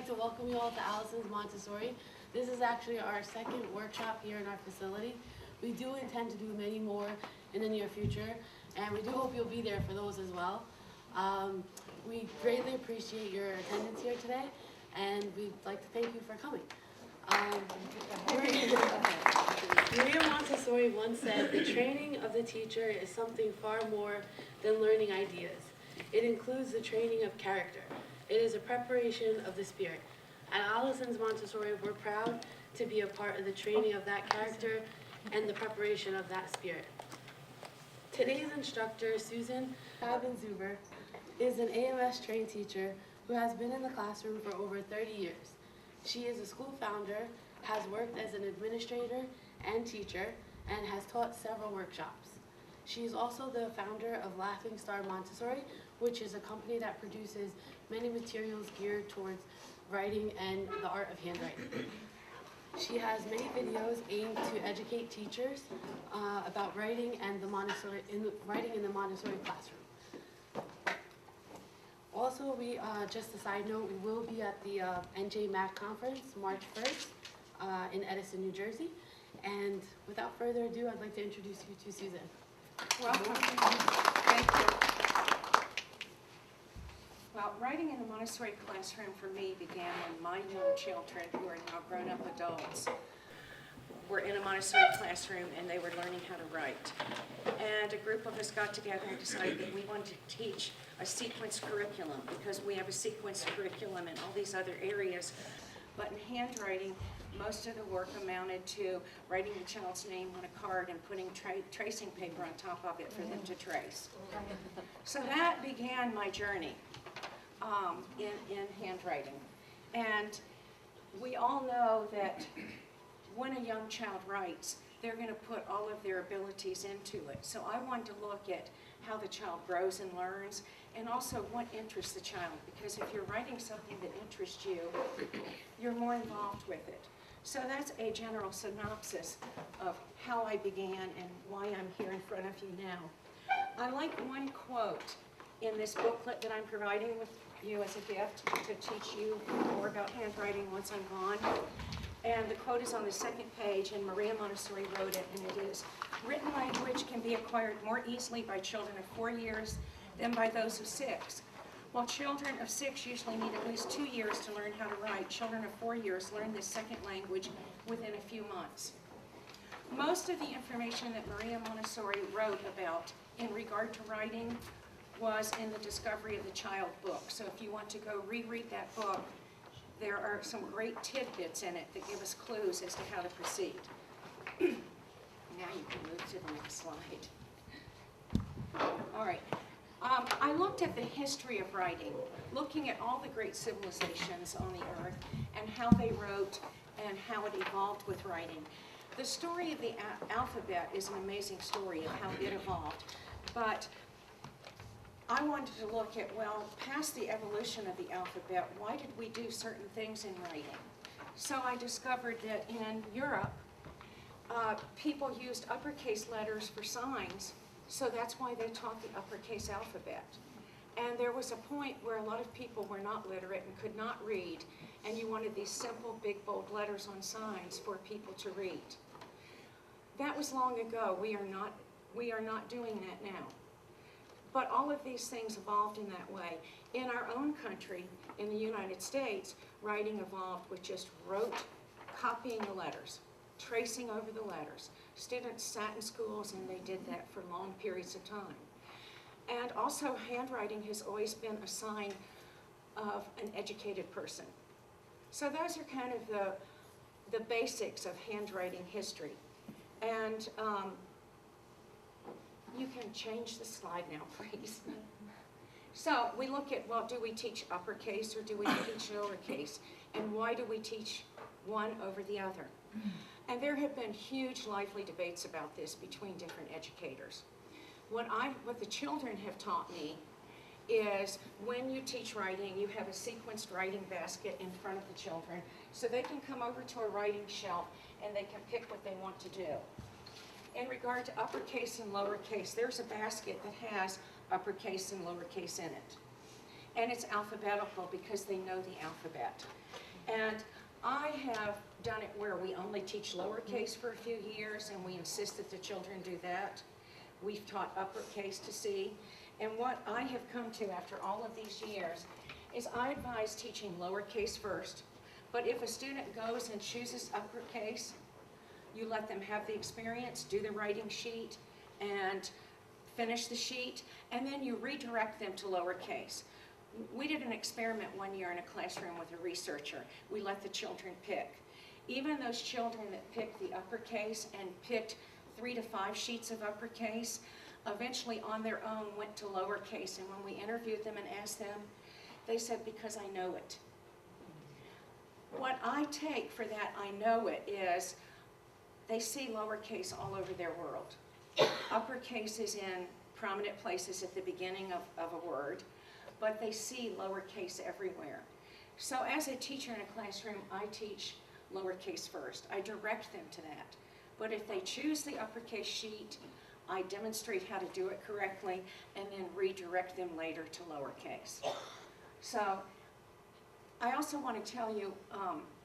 to welcome you all to Alison's Montessori. This is actually our second workshop here in our facility. We do intend to do many more in the near future, and we do hope you'll be there for those as well. We greatly appreciate your attendance here today, and we'd like to thank you for coming. Maria Montessori once said, "The training of the teacher is something far more than learning ideas. It includes the training of character. It is a preparation of the spirit." At Alison's Montessori, we're proud to be a part of the training of that character and the preparation of that spirit. Today's instructor, Susan Scheibenzuber, is an AMS trained teacher who has been in the classroom for over 30 years. She is a school founder, has worked as an administrator and teacher, and has taught several workshops. She is also the founder of Laughing Star Montessori, which is a company that produces many materials geared towards writing and the art of handwriting. She has many videos aimed to educate teachers about writing and writing in the Montessori classroom. Also, just a side note, we will be at the NJ MAC conference March 1st in Edison, New Jersey. And without further ado, I'd like to introduce you to Susan. Welcome. Thank you. Well, writing in the Montessori classroom for me began when my young children, who are now grown-up adults, were in a Montessori classroom and they were learning how to write. And a group of us got together and decided that we wanted to teach a sequence curriculum because we have a sequence curriculum in all these other areas. But in handwriting, most of the work amounted to writing the child's name on a card and putting tracing paper on top of it for them to trace. So that began my journey in handwriting. And we all know that when a young child writes, they're going to put all of their abilities into it. So I wanted to look at how the child grows and learns, and also what interests the child, because if you're writing something that interests you, you're more involved with it. So that's a general synopsis of how I began and why I'm here in front of you now. I like one quote in this booklet that I'm providing with you as a gift to teach you more about handwriting once I'm gone. And the quote is on the second page, and Maria Montessori wrote it, and it is, "Written language can be acquired more easily by children of 4 years than by those of 6. While children of 6 usually need at least 2 years to learn how to write, children of 4 years learn this second language within a few months." Most of the information that Maria Montessori wrote about in regard to writing was in the Discovery of the Child book. So if you want to go reread that book, there are some great tidbits in it that give us clues as to how to proceed. Now you can move to the next slide. All right. I looked at the history of writing, looking at all the great civilizations on the earth and how they wrote and how it evolved with writing. The story of the alphabet is an amazing story of how it evolved, but I wanted to look at, well, past the evolution of the alphabet, why did we do certain things in writing? So I discovered that in Europe, people used uppercase letters for signs, so that's why they taught the uppercase alphabet. And there was a point where a lot of people were not literate and could not read, and you wanted these simple, big, bold letters on signs for people to read. That was long ago. We are not doing that now. But all of these things evolved in that way. In our own country, in the United States, writing evolved with just copying the letters, tracing over the letters. Students sat in schools and they did that for long periods of time. And also handwriting has always been a sign of an educated person. So those are kind of the basics of handwriting history. And you can change the slide now, please. So we look at, well, do we teach uppercase or do we teach lowercase? And why do we teach one over the other? And there have been huge, lively debates about this between different educators. What the children have taught me is when you teach writing, you have a sequenced writing basket in front of the children, so they can come over to a writing shelf and they can pick what they want to do. In regard to uppercase and lowercase, there's a basket that has uppercase and lowercase in it. And it's alphabetical because they know the alphabet. And I have done it where we only teach lowercase for a few years, and we insist that the children do that. We've taught uppercase to C. And what I have come to after all of these years is I advise teaching lowercase first, but if a student goes and chooses uppercase, you let them have the experience, do the writing sheet, and finish the sheet, and then you redirect them to lowercase. We did an experiment one year in a classroom with a researcher. We let the children pick. Even those children that picked the uppercase and picked 3 to 5 sheets of uppercase, eventually on their own went to lowercase. And when we interviewed them and asked them, they said, because I know it. What I take for that I know it is they see lowercase all over their world. Uppercase is in prominent places at the beginning of a word, but they see lowercase everywhere. So as a teacher in a classroom, I teach lowercase first. I direct them to that. But if they choose the uppercase sheet, I demonstrate how to do it correctly and then redirect them later to lowercase. So I also want to tell you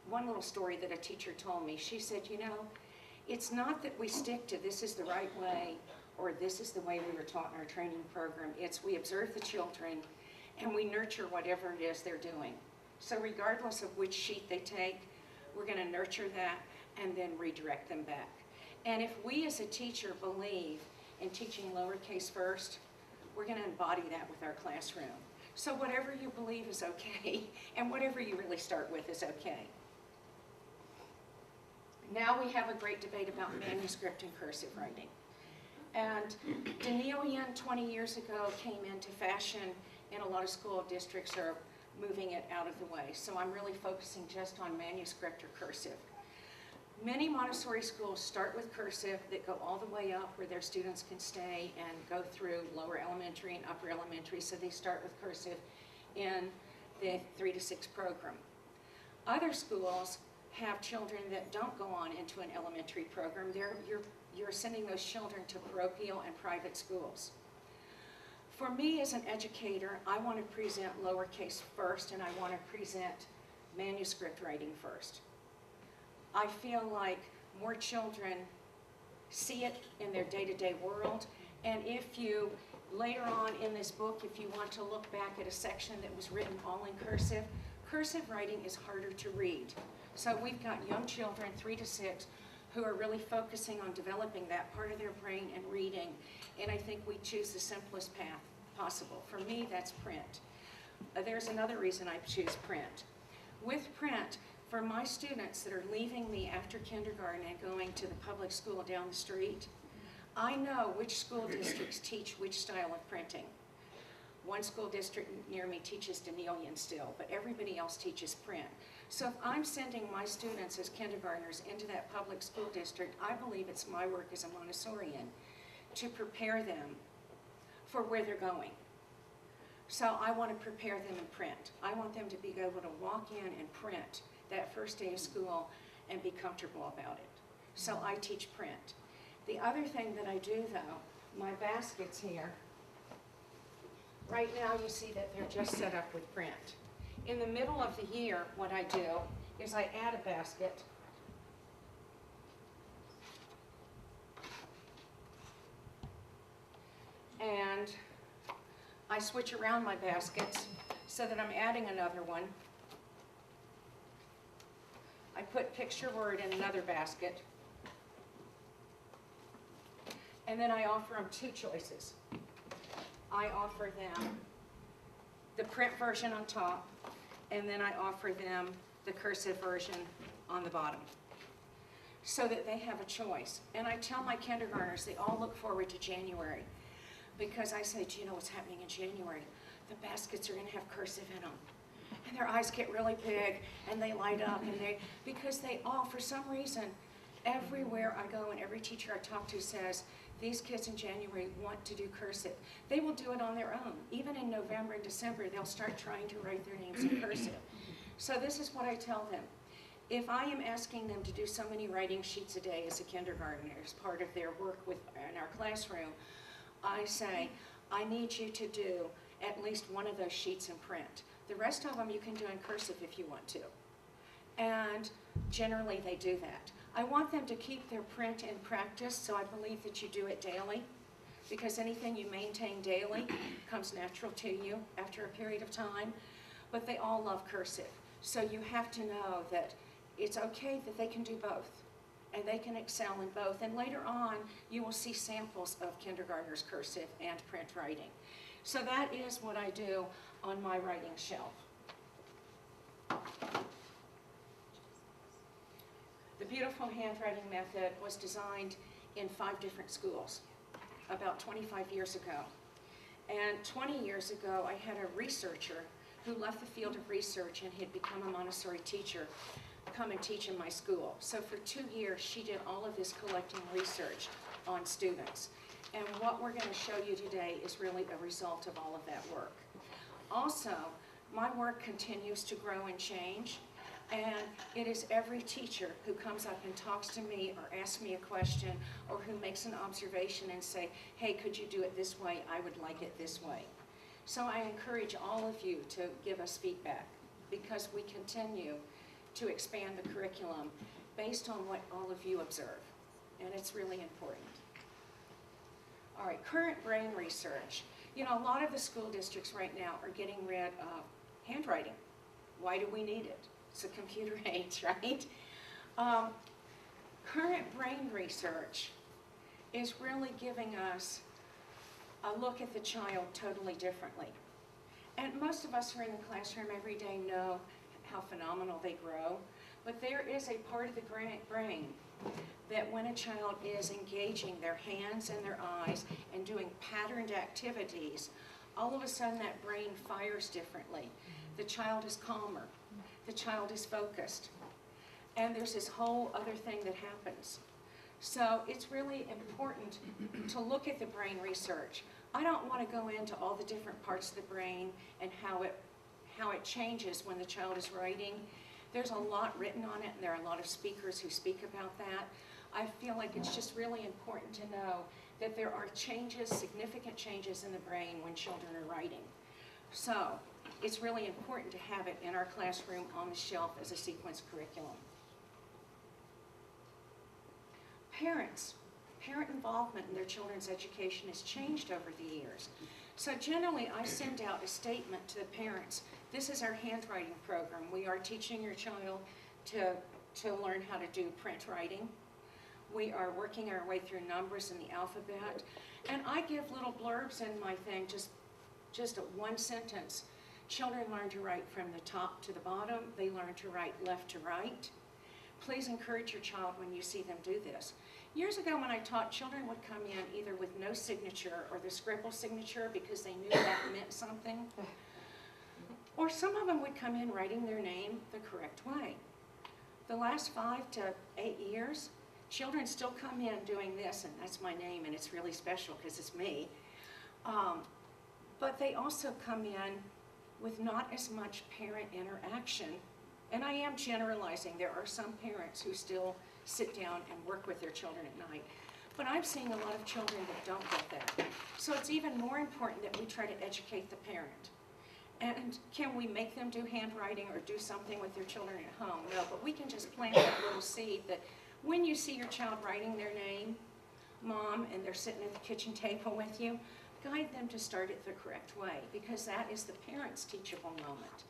one little story that a teacher told me. She said, you know, it's not that we stick to this is the right way or this is the way we were taught in our training program. It's we observe the children and we nurture whatever it is they're doing. So regardless of which sheet they take, we're going to nurture that and then redirect them back. And if we as a teacher believe in teaching lowercase first, we're going to embody that with our classroom. So whatever you believe is okay, and whatever you really start with is okay. Now we have a great debate about manuscript and cursive writing. And Danielian 20 years ago came into fashion, and a lot of school districts are moving it out of the way. So I'm really focusing just on manuscript or cursive. Many Montessori schools start with cursive that go all the way up where their students can stay and go through lower elementary and upper elementary, so they start with cursive in the 3 to 6 program. Other schools have children that don't go on into an elementary program. You're sending those children to parochial and private schools. For me as an educator, I want to present lowercase first, and I want to present manuscript writing first. I feel like more children see it in their day-to-day world, and if you, later on in this book, if you want to look back at a section that was written all in cursive, cursive writing is harder to read. So we've got young children, 3 to 6, who are really focusing on developing that part of their brain and reading, and I think we choose the simplest path possible. For me, that's print. There's another reason I choose print. With print, for my students that are leaving me after kindergarten and going to the public school down the street, I know which school districts teach which style of printing. One school district near me teaches Danielian still, but everybody else teaches print. So if I'm sending my students as kindergartners into that public school district, I believe it's my work as a Montessorian to prepare them for where they're going. So I want to prepare them in print. I want them to be able to walk in and print that first day of school and be comfortable about it. So I teach print. The other thing that I do though, my baskets here, right now you see that they're just set up with print. In the middle of the year, what I do is I add a basket. And I switch around my baskets so that I'm adding another one. I put picture word in another basket. And then I offer them 2 choices. I offer them the print version on top, and then I offer them the cursive version on the bottom, so that they have a choice. And I tell my kindergartners, they all look forward to January, because I say, do you know what's happening in January? The baskets are going to have cursive in them. And their eyes get really big, and they light up, and because they all, for some reason, everywhere I go and every teacher I talk to says, these kids in January want to do cursive. They will do it on their own. Even in November and December, they'll start trying to write their names in cursive. So this is what I tell them. If I am asking them to do so many writing sheets a day as a kindergartner, as part of their work in our classroom, I say, I need you to do at least one of those sheets in print. The rest of them you can do in cursive if you want to. And generally they do that. I want them to keep their print in practice, so I believe that you do it daily, because anything you maintain daily comes natural to you after a period of time. But they all love cursive. So you have to know that it's okay that they can do both, and they can excel in both. And later on, you will see samples of kindergartners' cursive and print writing. So that is what I do on my writing shelf. The beautiful handwriting method was designed in 5 different schools about 25 years ago. And 20 years ago, I had a researcher who left the field of research and had become a Montessori teacher come and teach in my school. So for 2 years, she did all of this collecting research on students. And what we're going to show you today is really a result of all of that work. Also, my work continues to grow and change. And it is every teacher who comes up and talks to me or asks me a question or who makes an observation and say, hey, could you do it this way? I would like it this way. So I encourage all of you to give us feedback, because we continue to expand the curriculum based on what all of you observe. And it's really important. All right, current brain research. You know, a lot of the school districts right now are getting rid of handwriting. Why do we need it? It's a computer age, right? Current brain research is really giving us a look at the child totally differently. And most of us who are in the classroom every day know how phenomenal they grow, but there is a part of the brain that when a child is engaging their hands and their eyes and doing patterned activities, all of a sudden that brain fires differently. The child is calmer. The child is focused. And there's this whole other thing that happens. So it's really important to look at the brain research. I don't want to go into all the different parts of the brain and how it changes when the child is writing. There's a lot written on it, and there are a lot of speakers who speak about that. I feel like it's just really important to know that there are changes, significant changes in the brain when children are writing. So it's really important to have it in our classroom on the shelf as a sequence curriculum. Parent involvement in their children's education has changed over the years. So generally, I send out a statement to the parents. This is our handwriting program. We are teaching your child to learn how to do print writing. We are working our way through numbers and the alphabet. And I give little blurbs in my thing, just a one sentence. Children learn to write from the top to the bottom. They learn to write left to right. Please encourage your child when you see them do this. Years ago when I taught, children would come in either with no signature or the scribble signature because they knew that meant something. Or some of them would come in writing their name the correct way. The last 5 to 8 years, children still come in doing this, and that's my name, and it's really special because it's me. But they also come in with not as much parent interaction. And I am generalizing. There are some parents who still sit down and work with their children at night. But I'm seeing a lot of children that don't get that. So it's even more important that we try to educate the parent. And can we make them do handwriting or do something with their children at home? No, but we can just plant that little seed that when you see your child writing their name, Mom, and they're sitting at the kitchen table with you, guide them to start it the correct way, because that is the parent's teachable moment.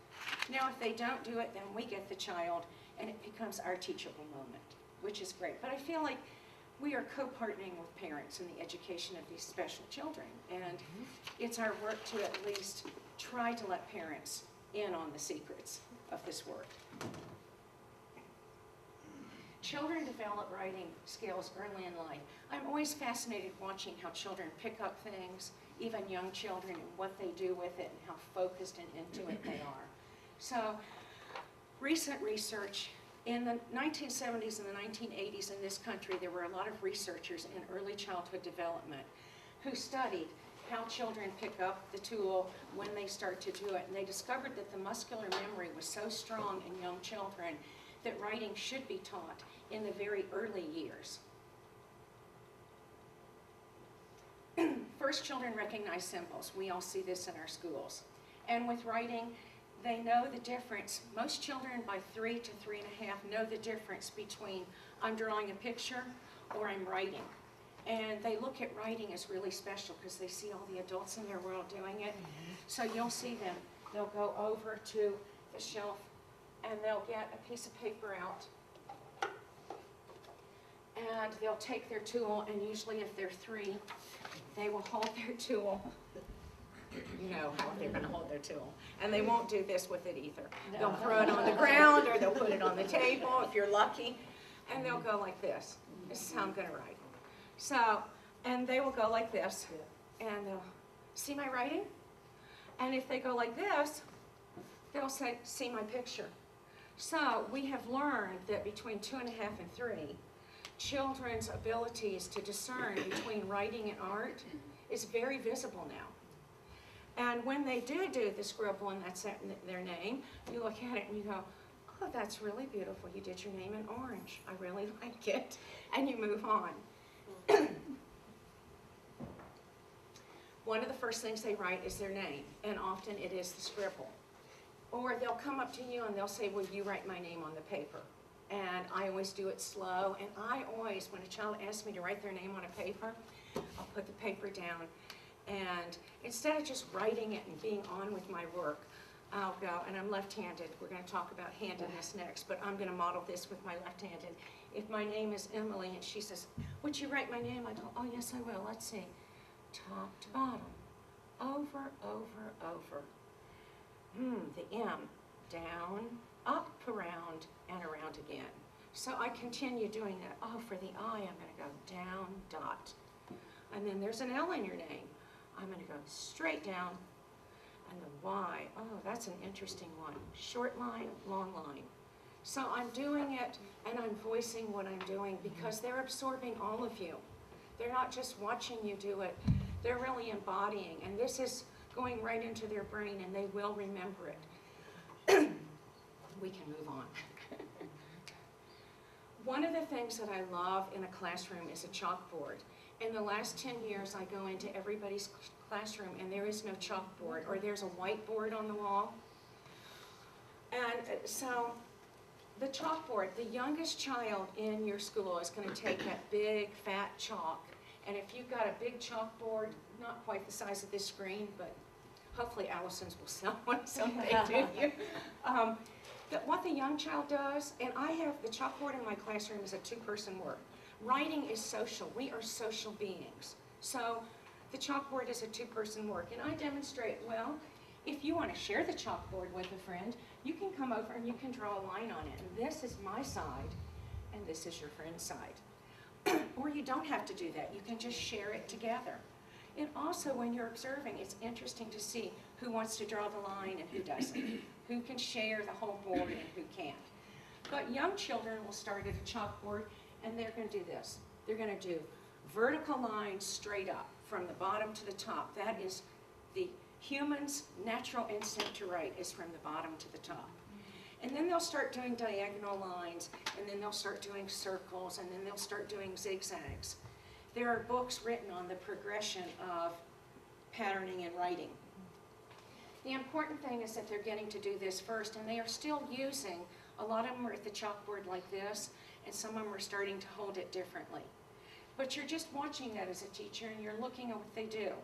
Now, if they don't do it, then we get the child, and it becomes our teachable moment, which is great. But I feel like we are co-partnering with parents in the education of these special children, and it's our work to at least try to let parents in on the secrets of this work. Children develop writing skills early in life. I'm always fascinated watching how children pick up things, even young children, and what they do with it and how focused and into it they are. So, recent research in the 1970s and the 1980s in this country, there were a lot of researchers in early childhood development who studied how children pick up the tool when they start to do it. And they discovered that the muscular memory was so strong in young children that writing should be taught in the very early years. First, children recognize symbols. We all see this in our schools. And with writing, they know the difference. Most children by 3 to 3.5 know the difference between I'm drawing a picture or I'm writing. And they look at writing as really special because they see all the adults in their world doing it. So you'll see them. They'll go over to the shelf and they'll get a piece of paper out. And they'll take their tool, and usually if they're 3, they will hold their tool. You know how they're going to hold their tool. And they won't do this with it either. They'll throw it on the ground or they'll put it on the table if you're lucky. And they'll go like this. This is how I'm going to write. So, and they will go like this. And they'll, see my writing? And if they go like this, they'll say, see my picture. So we have learned that between 2.5 and 3, children's abilities to discern between writing and art is very visible now. And when they do the scribble and that's their name, you look at it and you go, oh, that's really beautiful. You did your name in orange. I really like it. And you move on. One of the first things they write is their name, and often it is the scribble. Or they'll come up to you and they'll say, will you write my name on the paper? And I always do it slow, and I always, when a child asks me to write their name on a paper, I'll put the paper down, and instead of just writing it and being on with my work, I'll go, and I'm left-handed. We're going to talk about handedness next, but I'm going to model this with my left-handed. If my name is Emily and she says, would you write my name? I go, oh, yes, I will. Let's see. Top to bottom. Over, over, over. The M. Down, up, around, and around again. So I continue doing that. Oh, for the I, I'm going to go down, dot. And then there's an L in your name. I'm going to go straight down. And the Y, oh, that's an interesting one. Short line, long line. So I'm doing it, and I'm voicing what I'm doing because they're absorbing all of you. They're not just watching you do it. They're really embodying. And this is going right into their brain, and they will remember it. We can move on. One of the things that I love in a classroom is a chalkboard. In the last 10 years, I go into everybody's classroom and there is no chalkboard, or there's a whiteboard on the wall. And so the chalkboard, the youngest child in your school is going to take that big fat chalk. And if you've got a big chalkboard, not quite the size of this screen, but hopefully Alison's will sell one someday to you. What the young child does, and I have the chalkboard in my classroom is a 2-person work. Writing is social. We are social beings. So the chalkboard is a 2-person work. And I demonstrate, well, if you want to share the chalkboard with a friend, you can come over and you can draw a line on it. And this is my side, and this is your friend's side. Or you don't have to do that. You can just share it together. And also, when you're observing, it's interesting to see who wants to draw the line and who doesn't. Who can share the whole board and who can't. But young children will start at a chalkboard, and they're going to do this. They're going to do vertical lines straight up from the bottom to the top. That is the human's natural instinct to write, is from the bottom to the top. And then they'll start doing diagonal lines, and then they'll start doing circles, and then they'll start doing zigzags. There are books written on the progression of patterning and writing. The important thing is that they're getting to do this first, and they are still using, a lot of them are at the chalkboard like this, and some of them are starting to hold it differently. But you're just watching that as a teacher, and you're looking at what they do.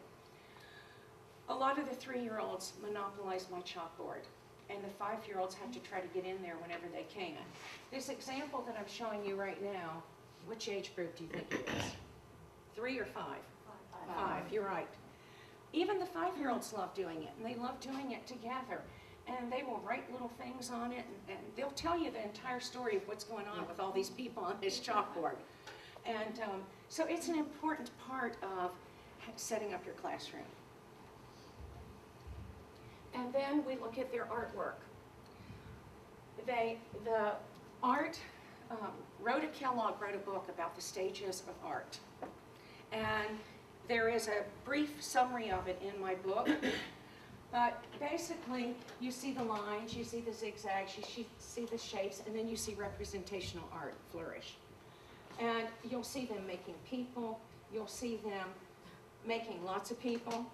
A lot of the 3-year-olds monopolize my chalkboard, and the 5-year-olds have to try to get in there whenever they can. This example that I'm showing you right now, which age group do you think it is? 3 or 5? 5, you're right. Even the 5-year-olds love doing it, and they love doing it together. And they will write little things on it, and they'll tell you the entire story of what's going on with all these people on this chalkboard. And so it's an important part of setting up your classroom. And then we look at their artwork. Rhoda Kellogg wrote a book about the stages of art. And there is a brief summary of it in my book. But basically, you see the lines, you see the zigzags, you see the shapes, and then you see representational art flourish. And you'll see them making people, you'll see them making lots of people.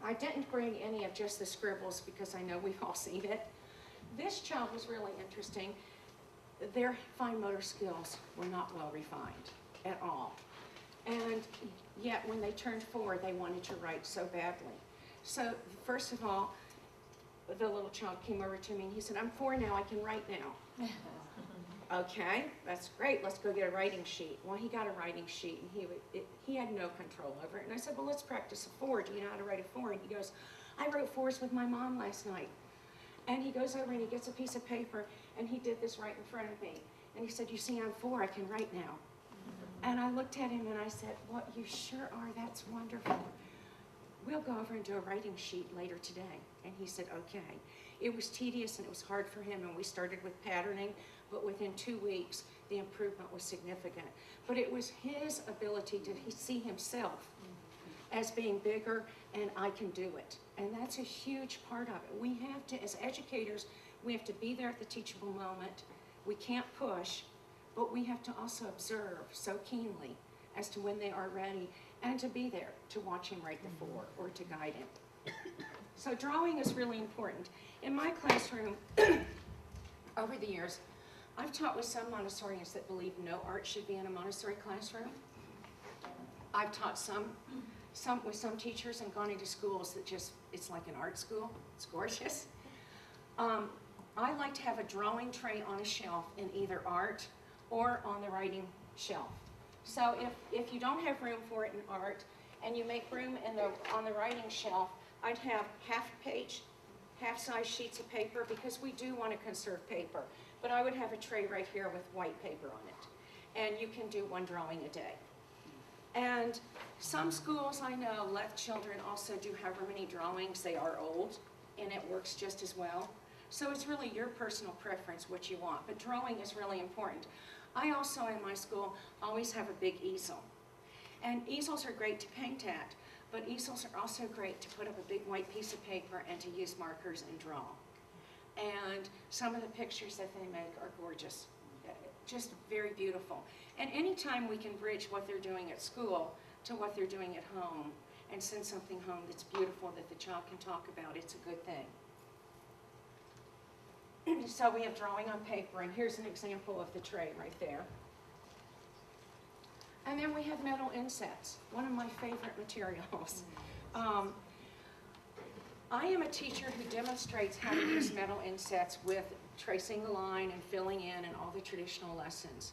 I didn't bring any of just the scribbles because I know we've all seen it. This child was really interesting. Their fine motor skills were not well refined at all. And yet when they turned 4, they wanted to write so badly. So first of all, the little child came over to me and he said, "I'm 4 now, I can write now." Okay, that's great, let's go get a writing sheet. Well, he got a writing sheet and he had no control over it. And I said, "Well, let's practice a 4. Do you know how to write a 4? And he goes, "I wrote 4s with my mom last night." And he goes over and he gets a piece of paper and he did this right in front of me. And he said, "You see, I'm 4, I can write now." And I looked at him and I said, "Well, you sure are, that's wonderful. We'll go over and do a writing sheet later today." And he said, okay. It was tedious and it was hard for him, and we started with patterning, but within 2 weeks, the improvement was significant. But it was his ability to see himself as being bigger, and I can do it. And that's a huge part of it. We have to, as educators, we have to be there at the teachable moment. We can't push, but we have to also observe so keenly as to when they are ready, and to be there to watch him write the 4 or to guide him. So drawing is really important. In my classroom, over the years, I've taught with some Montessorians that believe no art should be in a Montessori classroom. I've taught with some teachers and gone into schools that just, it's like an art school. It's gorgeous. I like to have a drawing tray on a shelf in either art or on the writing shelf. So if you don't have room for it in art and you make room on the writing shelf, I'd have half-page, half-size sheets of paper, because we do want to conserve paper. But I would have a tray right here with white paper on it. And you can do 1 drawing a day. And some schools I know let children also do however many drawings. They are old, and it works just as well. So it's really your personal preference what you want. But drawing is really important. I also, in my school, always have a big easel. And easels are great to paint at, but easels are also great to put up a big white piece of paper and to use markers and draw. And some of the pictures that they make are gorgeous, just very beautiful. And anytime we can bridge what they're doing at school to what they're doing at home and send something home that's beautiful that the child can talk about, it's a good thing. So we have drawing on paper, and here's an example of the tray right there. And then we have metal insets, one of my favorite materials. I am a teacher who demonstrates how to use metal insets with tracing the line and filling in and all the traditional lessons.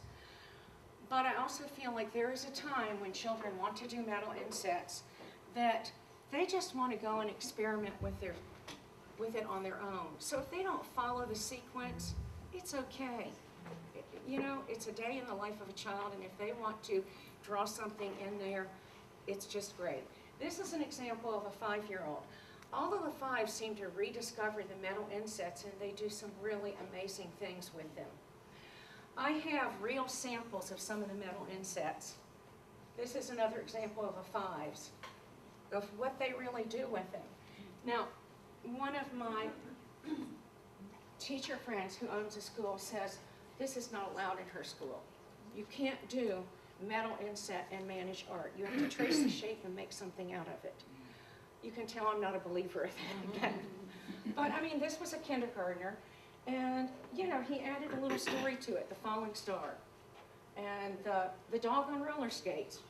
But I also feel like there is a time when children want to do metal insets that they just want to go and experiment with it on their own. So if they don't follow the sequence, it's okay. You know, it's a day in the life of a child, and if they want to draw something in there, it's just great. This is an example of a 5-year-old. All of the 5 seem to rediscover the metal insets, and they do some really amazing things with them. I have real samples of some of the metal insets. This is another example of a 5's, of what they really do with them. Now, one of my teacher friends who owns a school says, this is not allowed in her school. You can't do metal inset and manage art. You have to trace the shape and make something out of it. You can tell I'm not a believer of that again. But I mean, this was a kindergartner, and you know, he added a little story to it, the falling star, and the dog on roller skates.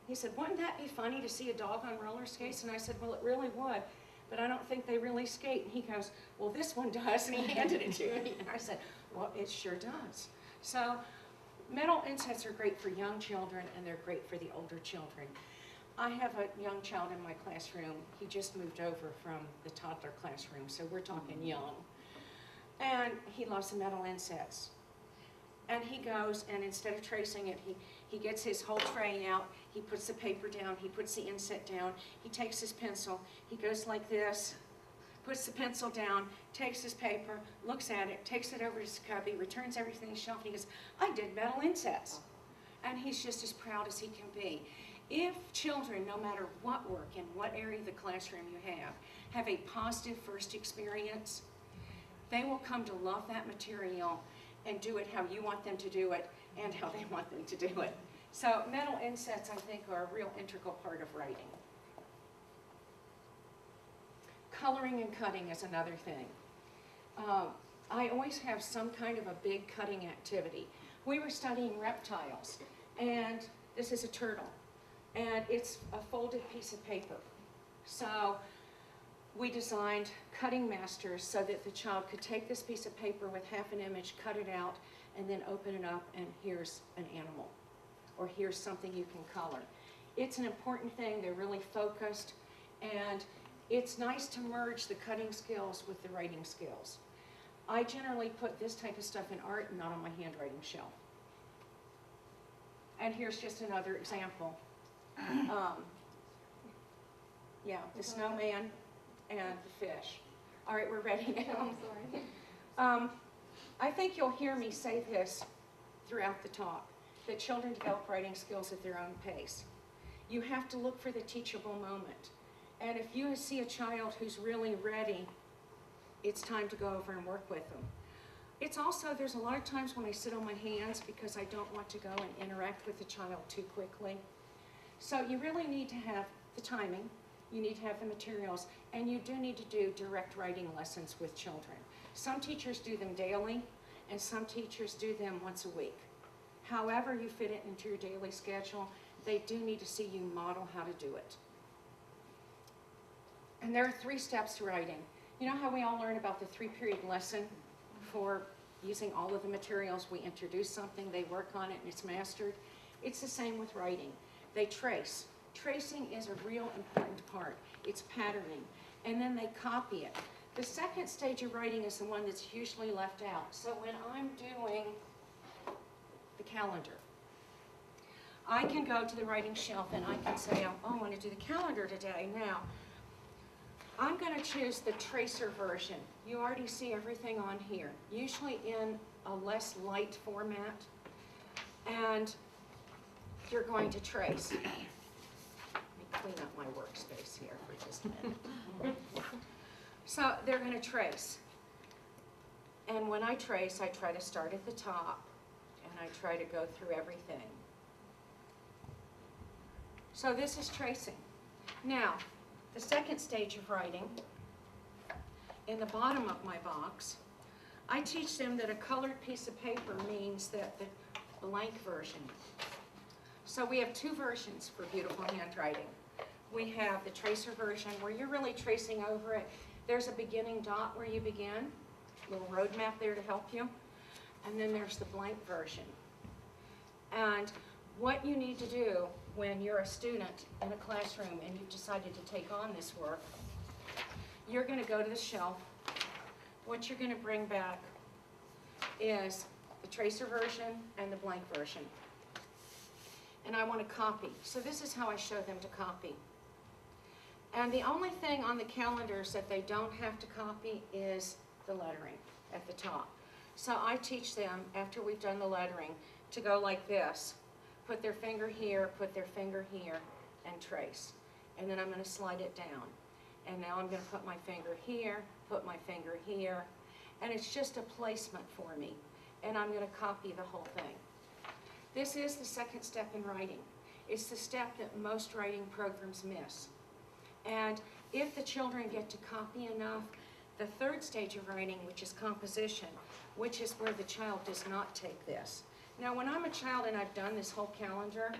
He said, wouldn't that be funny to see a dog on roller skates? And I said, well, it really would, but I don't think they really skate. And he goes, well, this one does, and he handed it to me. And I said, well, it sure does. So metal insets are great for young children, and they're great for the older children. I have a young child in my classroom. He just moved over from the toddler classroom, so we're talking young. And he loves the metal insets. And he goes, and instead of tracing it, he gets his whole tray out, he puts the paper down, he puts the inset down, he takes his pencil, he goes like this, puts the pencil down, takes his paper, looks at it, takes it over to his cubby, returns everything to the shelf, and he goes, I did metal insets. And he's just as proud as he can be. If children, no matter what work and what area of the classroom you have a positive first experience, they will come to love that material and do it how you want them to do it and how they want them to do it. So metal insets, I think, are a real integral part of writing. Coloring and cutting is another thing. I always have some kind of a big cutting activity. We were studying reptiles, and this is a turtle, and it's a folded piece of paper. So we designed cutting masters so that the child could take this piece of paper with half an image, cut it out, and then open it up, and here's an animal, or here's something you can color. It's an important thing. They're really focused, and it's nice to merge the cutting skills with the writing skills. I generally put this type of stuff in art and not on my handwriting shelf. And here's just another example. Yeah, the snowman and the fish. All right, we're ready now. I'm sorry. I think you'll hear me say this throughout the talk, that children develop writing skills at their own pace. You have to look for the teachable moment. And if you see a child who's really ready, it's time to go over and work with them. It's also, there's a lot of times when I sit on my hands because I don't want to go and interact with the child too quickly. So you really need to have the timing, you need to have the materials, and you do need to do direct writing lessons with children. Some teachers do them daily, and some teachers do them once a week. However you fit it into your daily schedule, they do need to see you model how to do it. And there are 3 steps to writing. You know how we all learn about the 3-period lesson for using all of the materials? We introduce something, they work on it, and it's mastered. It's the same with writing. They trace. Tracing is a real important part. It's patterning. And then they copy it. The second stage of writing is the one that's usually left out. So when I'm doing the calendar, I can go to the writing shelf and I can say, oh, I want to do the calendar today. Now, I'm going to choose the tracer version. You already see everything on here, usually in a less light format, and you're going to trace. Let me clean up my workspace here for just a minute. So they're going to trace. And when I trace, I try to start at the top, and I try to go through everything. So this is tracing. Now, the second stage of writing, in the bottom of my box, I teach them that a colored piece of paper means that the blank version. So we have 2 versions for beautiful handwriting. We have the tracer version where you're really tracing over it. There's a beginning dot where you begin, a little road map there to help you. And then there's the blank version. And what you need to do when you're a student in a classroom and you've decided to take on this work, you're going to go to the shelf. What you're going to bring back is the tracer version and the blank version. And I want to copy. So this is how I show them to copy. And the only thing on the calendars that they don't have to copy is the lettering at the top. So I teach them, after we've done the lettering, to go like this. Put their finger here, put their finger here, and trace. And then I'm going to slide it down. And now I'm going to put my finger here, put my finger here, and it's just a placement for me. And I'm going to copy the whole thing. This is the second step in writing. It's the step that most writing programs miss. And if the children get to copy enough, the third stage of writing, which is composition, which is where the child does not take this. Now, when I'm a child and I've done this whole calendar,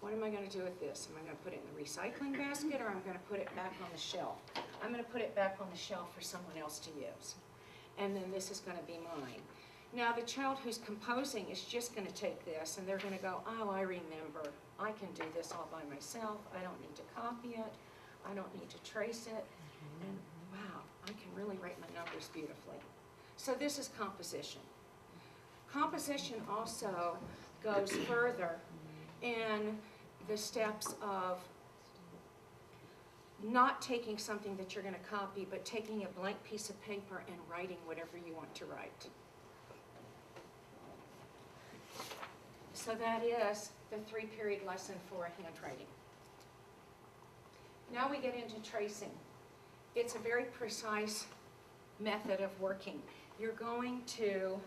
what am I going to do with this? Am I going to put it in the recycling basket, or I'm going to put it back on the shelf? I'm going to put it back on the shelf for someone else to use. And then this is going to be mine. Now, the child who's composing is just going to take this, and they're going to go, oh, I remember. I can do this all by myself. I don't need to copy it. I don't need to trace it. And wow, I can really write my numbers beautifully. So this is composition. Composition also goes further in the steps of not taking something that you're going to copy, but taking a blank piece of paper and writing whatever you want to write. So that is the 3-period lesson for handwriting. Now we get into tracing. It's a very precise method of working. You're going to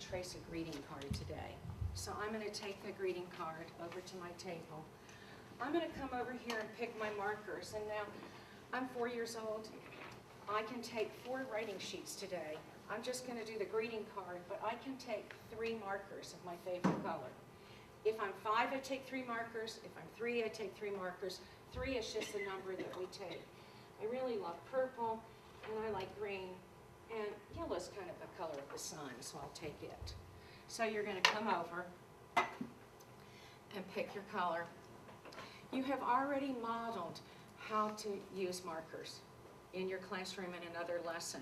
trace a greeting card today. So I'm going to take the greeting card over to my table. I'm going to come over here and pick my markers. And now, I'm 4 years old. I can take 4 writing sheets today. I'm just going to do the greeting card, but I can take 3 markers of my favorite color. If I'm 5, I take 3 markers. If I'm 3, I take 3 markers. 3 is just the number that we take. I really love purple, and I like green, and yellow is kind of the color of the sun, so I'll take it. So you're going to come over and pick your color. You have already modeled how to use markers in your classroom in another lesson.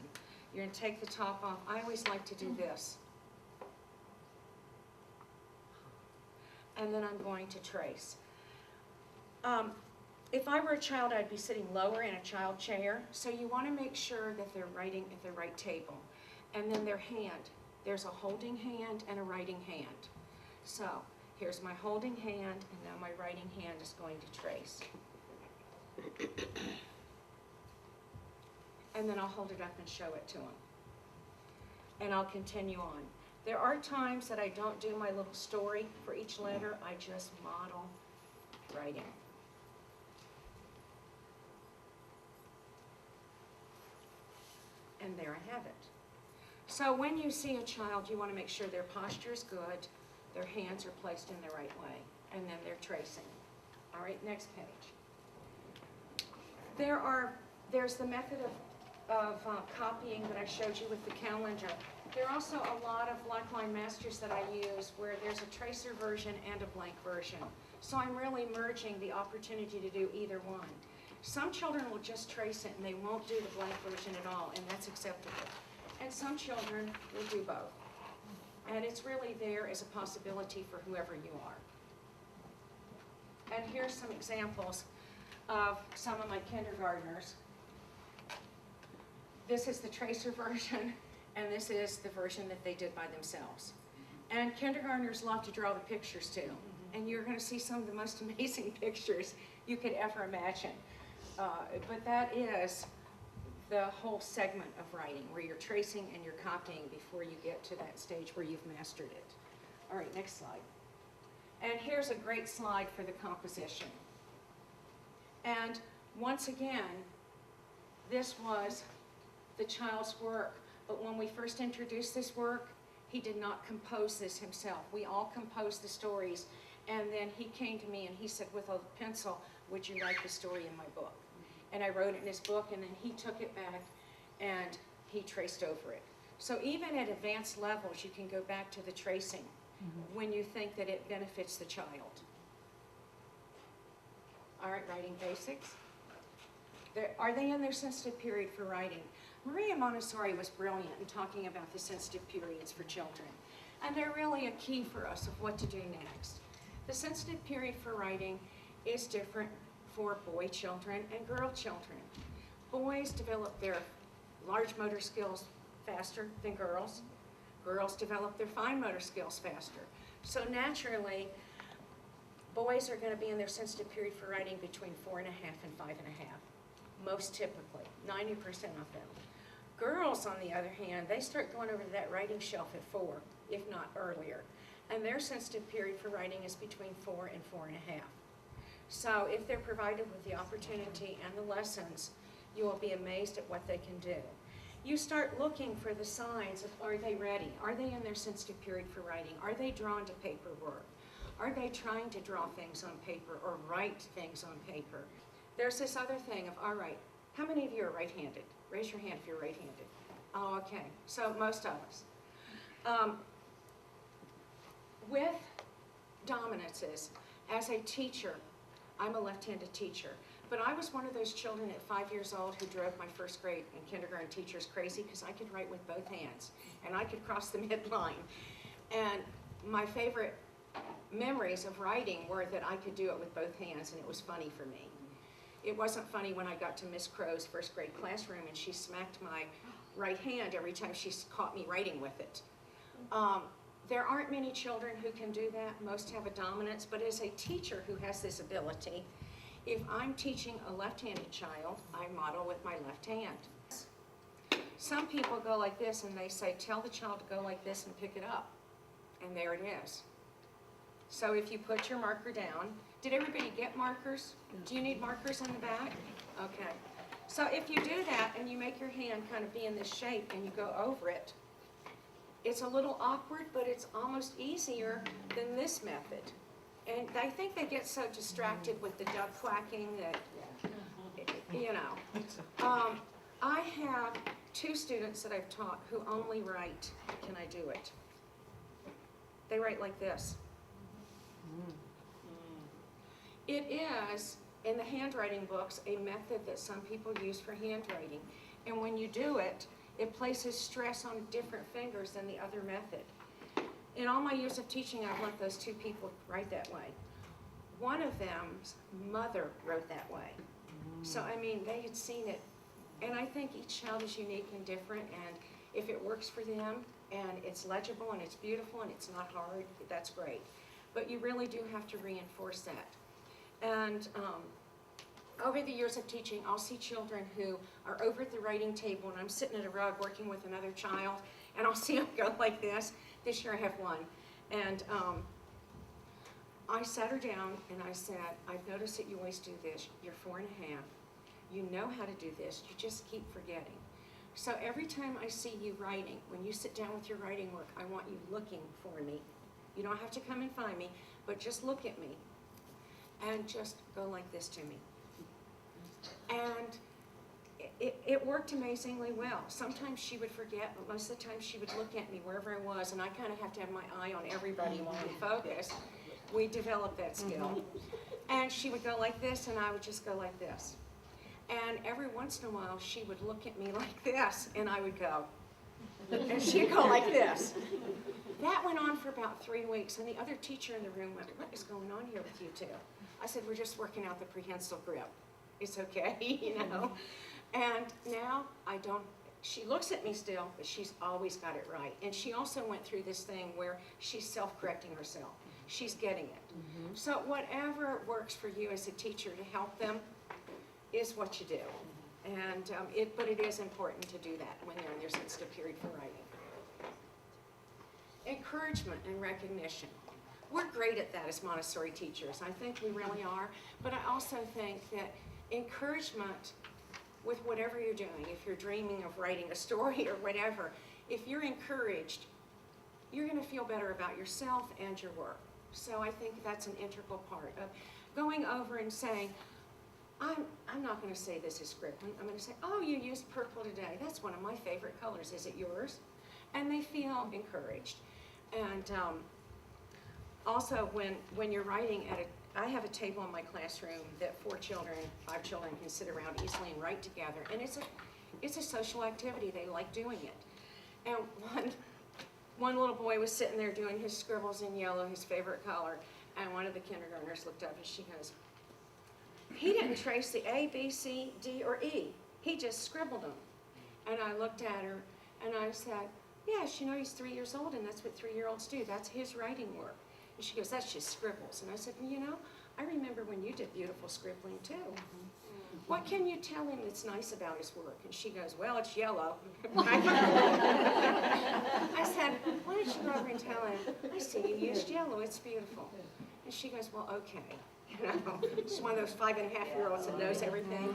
You're going to take the top off. I always like to do this. And then I'm going to trace. If I were a child, I'd be sitting lower in a child chair. So you want to make sure that they're writing at the right table. And then their hand. There's a holding hand and a writing hand. So here's my holding hand, and now my writing hand is going to trace. And then I'll hold it up and show it to them. And I'll continue on. There are times that I don't do my little story for each letter. I just model writing. And there I have it. So when you see a child, you want to make sure their posture is good, their hands are placed in the right way, and then they're tracing. All right, next page. There's the method of copying that I showed you with the calendar. There are also a lot of Blackline Masters that I use where there's a tracer version and a blank version. So I'm really merging the opportunity to do either one. Some children will just trace it and they won't do the blank version at all, and that's acceptable. And some children will do both. And it's really there as a possibility for whoever you are. And here's some examples of some of my kindergartners. This is the tracer version, and this is the version that they did by themselves. And kindergartners love to draw the pictures too. And you're going to see some of the most amazing pictures you could ever imagine. But that is the whole segment of writing, where you're tracing and you're copying before you get to that stage where you've mastered it. All right, next slide. And here's a great slide for the composition. And once again, this was the child's work. But when we first introduced this work, he did not compose this himself. We all composed the stories. And then he came to me and he said, with a pencil, would you write the story in my book? And I wrote it in his book, and then he took it back and he traced over it. So even at advanced levels, you can go back to the tracing when you think that it benefits the child. All right, writing basics. Are they in their sensitive period for writing? Maria Montessori was brilliant in talking about the sensitive periods for children. And they're really a key for us of what to do next. The sensitive period for writing is different for boy children and girl children. Boys develop their large motor skills faster than girls. Girls develop their fine motor skills faster. So naturally, boys are going to be in their sensitive period for writing between 4.5 and 5.5, most typically, 90% of them. Girls, on the other hand, they start going over to that writing shelf at 4, if not earlier. And their sensitive period for writing is between 4 and 4.5. So if they're provided with the opportunity and the lessons, you will be amazed at what they can do. You start looking for the signs of, are they ready? Are they in their sensitive period for writing? Are they drawn to paperwork? Are they trying to draw things on paper or write things on paper? There's this other thing of, all right, how many of you are right-handed? Raise your hand if you're right-handed. Oh, okay. So most of us. With dominances, as a teacher, I'm a left-handed teacher, but I was one of those children at 5 years old who drove my first grade and kindergarten teachers crazy because I could write with both hands and I could cross the midline. And my favorite memories of writing were that I could do it with both hands, and it was funny for me. It wasn't funny when I got to Miss Crow's first grade classroom and she smacked my right hand every time she caught me writing with it. There aren't many children who can do that. Most have a dominance, but as a teacher who has this ability, if I'm teaching a left-handed child, I model with my left hand. Some people go like this and they say, tell the child to go like this and pick it up. And there it is. So if you put your marker down, did everybody get markers? Do you need markers on the back? Okay. So if you do that and you make your hand kind of be in this shape and you go over it, it's a little awkward, but it's almost easier than this method. And I think they get so distracted with the duck quacking that, you know. I have 2 students that I've taught who only write, can I do it? They write like this. It is, in the handwriting books, a method that some people use for handwriting. And when you do it, it places stress on different fingers than the other method. In all my years of teaching, I've let those 2 people write that way. One of them's mother wrote that way. So, I mean, they had seen it. And I think each child is unique and different, and if it works for them, and it's legible, and it's beautiful, and it's not hard, that's great. But you really do have to reinforce that. And over the years of teaching, I'll see children who are over at the writing table, and I'm sitting at a rug working with another child, and I'll see them go like this. This year I have one. And I sat her down, and I said, I've noticed that you always do this. You're 4 and a half. You know how to do this. You just keep forgetting. So every time I see you writing, when you sit down with your writing work, I want you looking for me. You don't have to come and find me, but just look at me. And just go like this to me. And it worked amazingly well. Sometimes she would forget, but most of the time she would look at me wherever I was, and I kind of have to have my eye on everybody while I'm focused. We developed that skill. And she would go like this, and I would just go like this. And every once in a while, she would look at me like this, and I would go. And she'd go like this. That went on for about 3 weeks, and the other teacher in the room went, what is going on here with you 2? I said, we're just working out the prehensile grip. It's okay, you know. And now I don't, she looks at me still, but she's always got it right. And she also went through this thing where she's self-correcting herself. She's getting it. So whatever works for you as a teacher to help them is what you do. And but it is important to do that when they're in their sensitive period for writing. Encouragement and recognition. We're great at that as Montessori teachers. I think we really are. But I also think that encouragement with whatever you're doing, if you're dreaming of writing a story or whatever, if you're encouraged, you're going to feel better about yourself and your work. So I think that's an integral part of going over and saying, I'm not going to say this is scribbling. I'm going to say, oh, you used purple today. That's one of my favorite colors. Is it yours? And they feel encouraged. And also when you're writing I have a table in my classroom that 4 children, 5 children can sit around easily and write together. And it's a social activity. They like doing it. And one little boy was sitting there doing his scribbles in yellow, his favorite color. And one of the kindergartners looked up and she goes, he didn't trace the A, B, C, D, or E. He just scribbled them. And I looked at her and I said, yes, you know, he's 3 years old and that's what 3-year-olds do. That's his writing work. And she goes, that's just scribbles. And I said, well, you know, I remember when you did beautiful scribbling too. What can you tell him that's nice about his work? And she goes, well, it's yellow. I said, why don't you go over and tell him, I see you used yellow, it's beautiful. And she goes, well, okay. You know, she's one of those 5-and-a-half-year-olds that knows everything.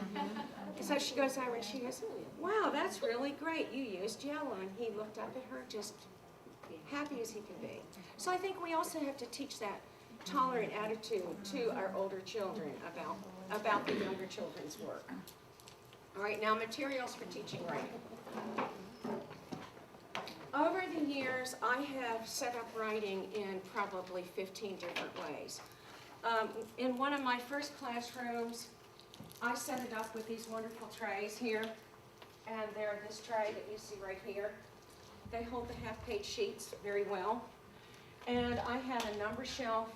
And so she goes over and she goes, wow, that's really great. You used yellow. And he looked up at her just happy as he could be. So I think we also have to teach that tolerant attitude to our older children about the younger children's work. All right, now materials for teaching writing. Over the years, I have set up writing in probably 15 different ways. In one of my first classrooms, I set it up with these wonderful trays here, and they're this tray that you see right here. They hold the half-page sheets very well. And I had a number shelf,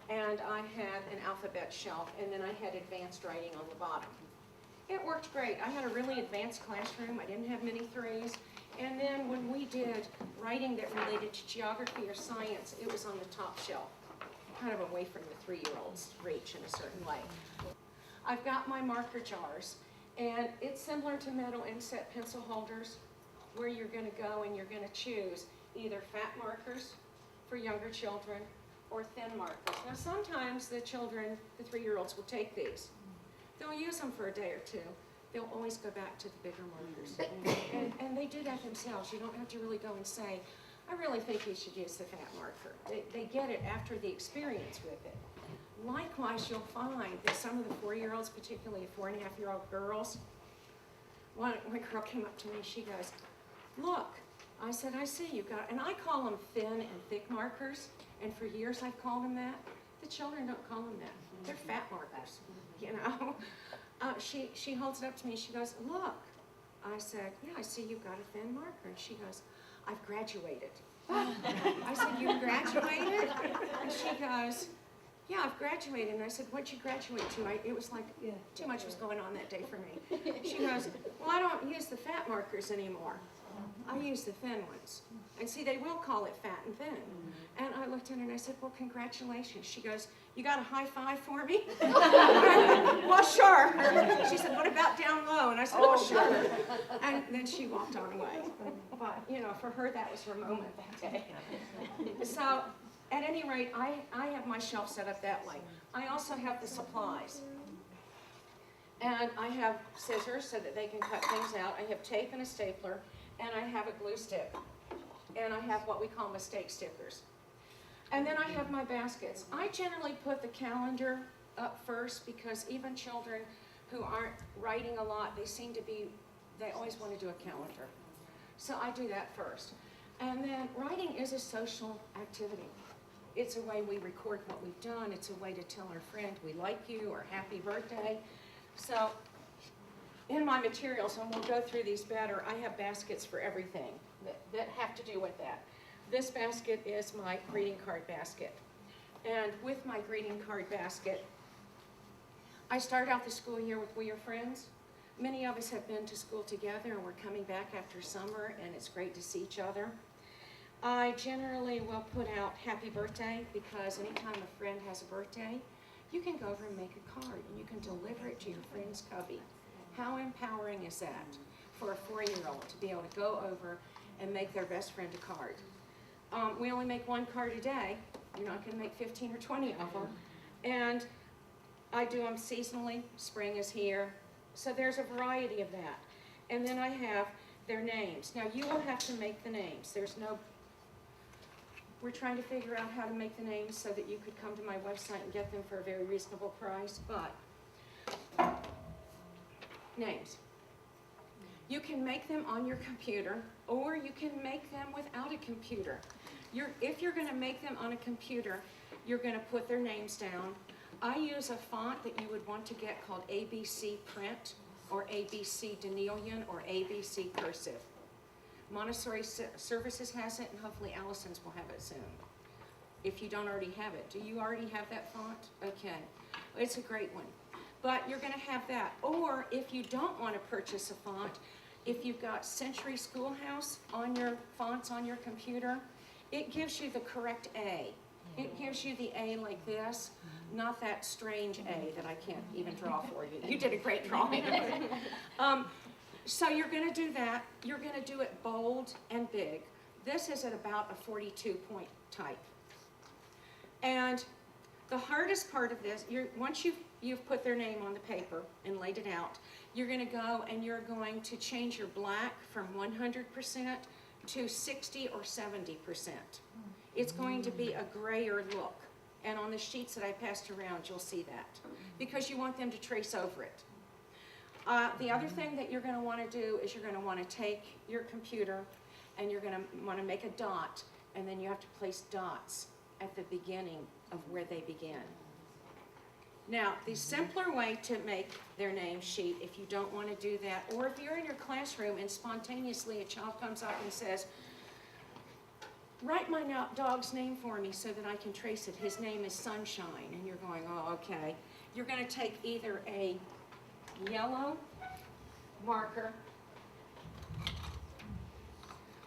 and I had an alphabet shelf, and then I had advanced writing on the bottom. It worked great. I had a really advanced classroom. I didn't have many threes. And then when we did writing that related to geography or science, it was on the top shelf, kind of away from the 3-year-olds' reach in a certain way. I've got my marker jars, and it's similar to metal inset pencil holders, where you're going to go and you're going to choose either fat markers, for younger children, or thin markers. Now sometimes the children, the 3-year-olds, will take these. They'll use them for a day or two. They'll always go back to the bigger markers. And they do that themselves. You don't have to really go and say, I really think you should use the fat marker. They get it after the experience with it. Likewise, you'll find that some of the 4-year-olds, particularly 4.5-year-old girls, one girl came up to me, she goes, look, I said, I see you got, and I call them thin and thick markers, and for years I've called them that. The children don't call them that. They're fat markers, you know. She holds it up to me, she goes, look. I said, yeah, I see you've got a thin marker. And she goes, I've graduated. I said, you graduated? And she goes, yeah, I've graduated. And I said, what'd you graduate to? It was like, too much was going on that day for me. She goes, well, I don't use the fat markers anymore. I use the thin ones. And see, they will call it fat and thin. And I looked at her and I said, well, congratulations. She goes, you got a high five for me? Well, sure. She said, what about down low? And I said, well, sure. And then she walked on away. But, you know, for her, that was her moment that day. So, at any rate, I have my shelf set up that way. I also have the supplies. And I have scissors so that they can cut things out. I have tape and a stapler. And I have a glue stick. And I have what we call mistake stickers. And then I have my baskets. I generally put the calendar up first because even children who aren't writing a lot, they always want to do a calendar. So I do that first. And then writing is a social activity. It's a way we record what we've done. It's a way to tell our friend we like you or happy birthday. So in my materials, and we'll go through these better, I have baskets for everything that have to do with that. This basket is my greeting card basket. And with my greeting card basket, I start out the school year with We Are Friends. Many of us have been to school together and we're coming back after summer and it's great to see each other. I generally will put out happy birthday because anytime a friend has a birthday, you can go over and make a card and you can deliver it to your friend's cubby. How empowering is that for a 4-year-old to be able to go over and make their best friend a card? We only make one card a day. You're not going to make 15 or 20 of them. And I do them seasonally. Spring is here. So there's a variety of that. And then I have their names. Now you will have to make the names. We're trying to figure out how to make the names so that you could come to my website and get them for a very reasonable price. But names. You can make them on your computer, or you can make them without a computer. If you're going to make them on a computer, you're going to put their names down. I use a font that you would want to get called ABC Print, or ABC Denilian, or ABC Cursive. Montessori Services has it, and hopefully Alison's will have it soon. If you don't already have it. Do you already have that font? Okay. It's a great one. But you're going to have that. Or if you don't want to purchase a font, if you've got Century Schoolhouse on your fonts on your computer, it gives you the correct A. It gives you the A like this, not that strange A that I can't even draw for you. You did a great drawing. So you're going to do that. You're going to do it bold and big. This is at about a 42-point type. And the hardest part of this, once you've put their name on the paper and laid it out, you're going to go and you're going to change your black from 100% to 60 or 70%. It's going to be a grayer look. And on the sheets that I passed around, you'll see that. Because you want them to trace over it. The other thing that you're going to want to do is you're going to want to take your computer and you're going to want to make a dot, and then you have to place dots at the beginning of where they begin. Now, the simpler way to make their name sheet, if you don't want to do that, or if you're in your classroom and spontaneously a child comes up and says, write my dog's name for me so that I can trace it. His name is Sunshine. And you're going, oh, okay. You're going to take either a yellow marker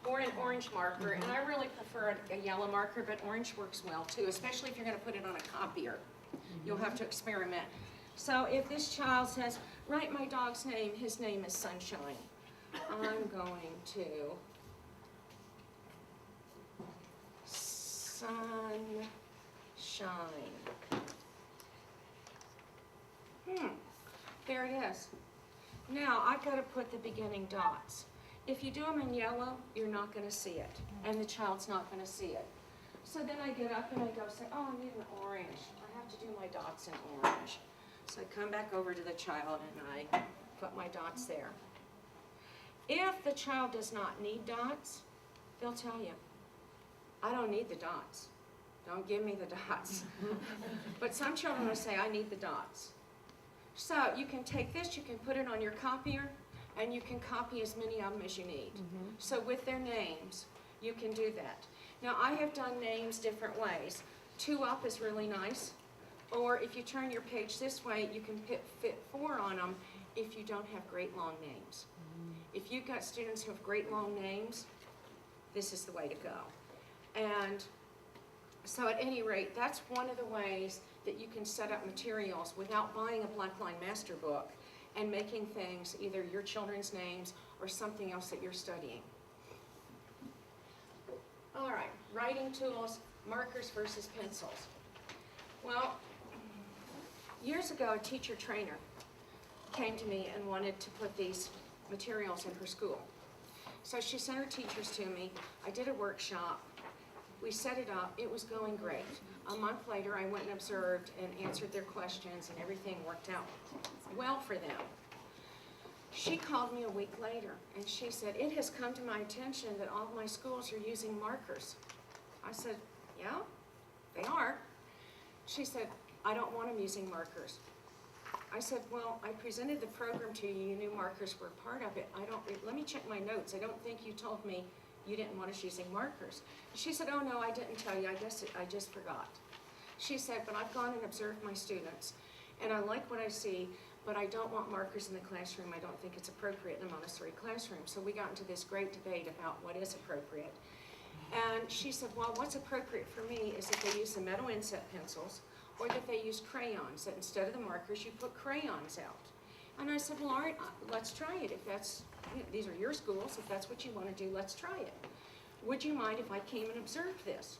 or an orange marker. And I really prefer a yellow marker, but orange works well too, especially if you're going to put it on a copier. You'll have to experiment. So if this child says, write my dog's name, his name is Sunshine, I'm going to sunshine. There it is. Now, I've got to put the beginning dots. If you do them in yellow, you're not going to see it, and the child's not going to see it. So then I get up and I go say, oh, I need an orange. I have to do my dots in orange. So I come back over to the child and I put my dots there. If the child does not need dots, they'll tell you, I don't need the dots. Don't give me the dots. But some children will say, I need the dots. So you can take this, you can put it on your copier, and you can copy as many of them as you need. So with their names, you can do that. Now I have done names different ways. 2 up is really nice. Or if you turn your page this way, you can fit 4 on them if you don't have great long names. If you've got students who have great long names, this is the way to go. And so at any rate, that's one of the ways that you can set up materials without buying a black line master book and making things either your children's names or something else that you're studying. All right, writing tools, markers versus pencils. Well, years ago, a teacher trainer came to me and wanted to put these materials in her school. So she sent her teachers to me. I did a workshop. We set it up. It was going great. A month later, I went and observed and answered their questions, and everything worked out well for them. She called me a week later, and she said, it has come to my attention that all of my schools are using markers. I said, yeah, they are. She said, I don't want them using markers. I said, well, I presented the program to you. You knew markers were part of it. Let me check my notes. I don't think you told me you didn't want us using markers. She said, oh no, I didn't tell you. I just forgot. She said, but I've gone and observed my students, and I like what I see, but I don't want markers in the classroom. I don't think it's appropriate in a Montessori classroom. So we got into this great debate about what is appropriate. And she said, well, what's appropriate for me is that they use the metal inset pencils, or that they use crayons, that instead of the markers, you put crayons out. And I said, well, all right, let's try it. If that's, these are your schools, if that's what you want to do, let's try it. Would you mind if I came and observed this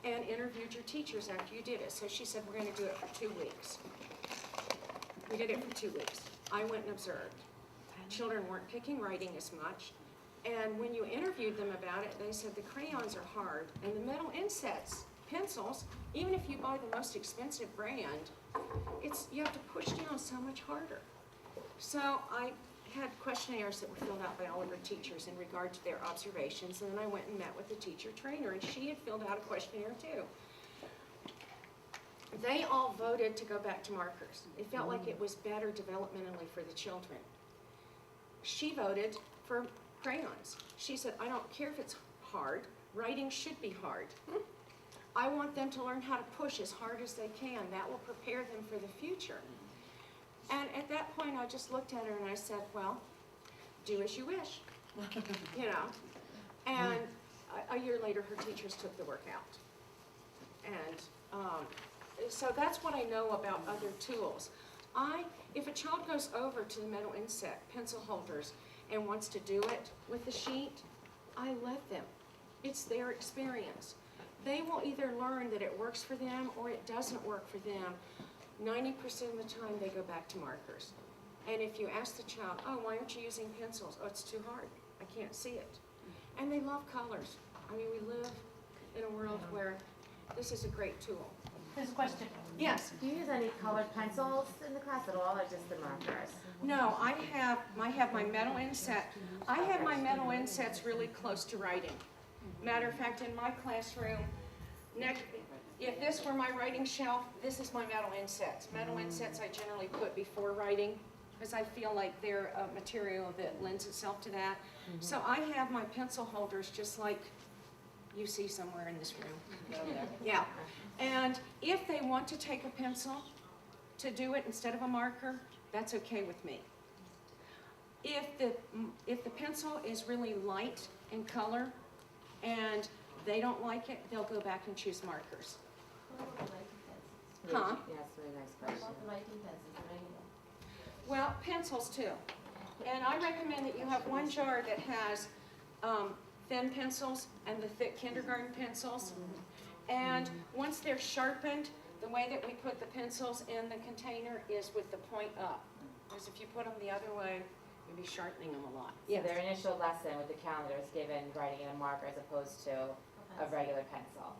and interviewed your teachers after you did it? So she said, we're going to do it for 2 weeks. We did it for 2 weeks. I went and observed. Children weren't picking writing as much. And when you interviewed them about it, they said the crayons are hard, and the metal insets, pencils, even if you buy the most expensive brand, you have to push down so much harder. So I had questionnaires that were filled out by all of our teachers in regard to their observations, and then I went and met with the teacher trainer, and she had filled out a questionnaire too. They all voted to go back to markers. It felt like it was better developmentally for the children. She voted for crayons. She said, I don't care if it's hard, writing should be hard. I want them to learn how to push as hard as they can. That will prepare them for the future. And at that point, I just looked at her and I said, well, do as you wish, you know. And a year later, her teachers took the work out. And so that's what I know about other tools. If a child goes over to the metal inset pencil holders and wants to do it with the sheet, I let them. It's their experience. They will either learn that it works for them or it doesn't work for them. 90% of the time they go back to markers. And if you ask the child, oh, why aren't you using pencils? Oh, it's too hard. I can't see it. And they love colors. I mean, we live in a world where this is a great tool. There's a question. Yes? Do you use any colored pencils in the class at all, or just the markers? No, I have my metal inset. I have my metal insets really close to writing. Matter of fact, in my classroom, if this were my writing shelf, this is my metal insets. Metal insets I generally put before writing because I feel like they're a material that lends itself to that. So I have my pencil holders just like you see somewhere in this room. Yeah. And if they want to take a pencil to do it instead of a marker, that's okay with me. If the pencil is really light in color and they don't like it, they'll go back and choose markers. Huh? Yeah, that's a really nice question. Well, pencils too. And I recommend that you have one jar that has thin pencils and the thick kindergarten pencils. And once they're sharpened, the way that we put the pencils in the container is with the point up. Because if you put them the other way, you'll be sharpening them a lot. So their initial lesson with the calendar is given writing in a marker as opposed to a regular pencil.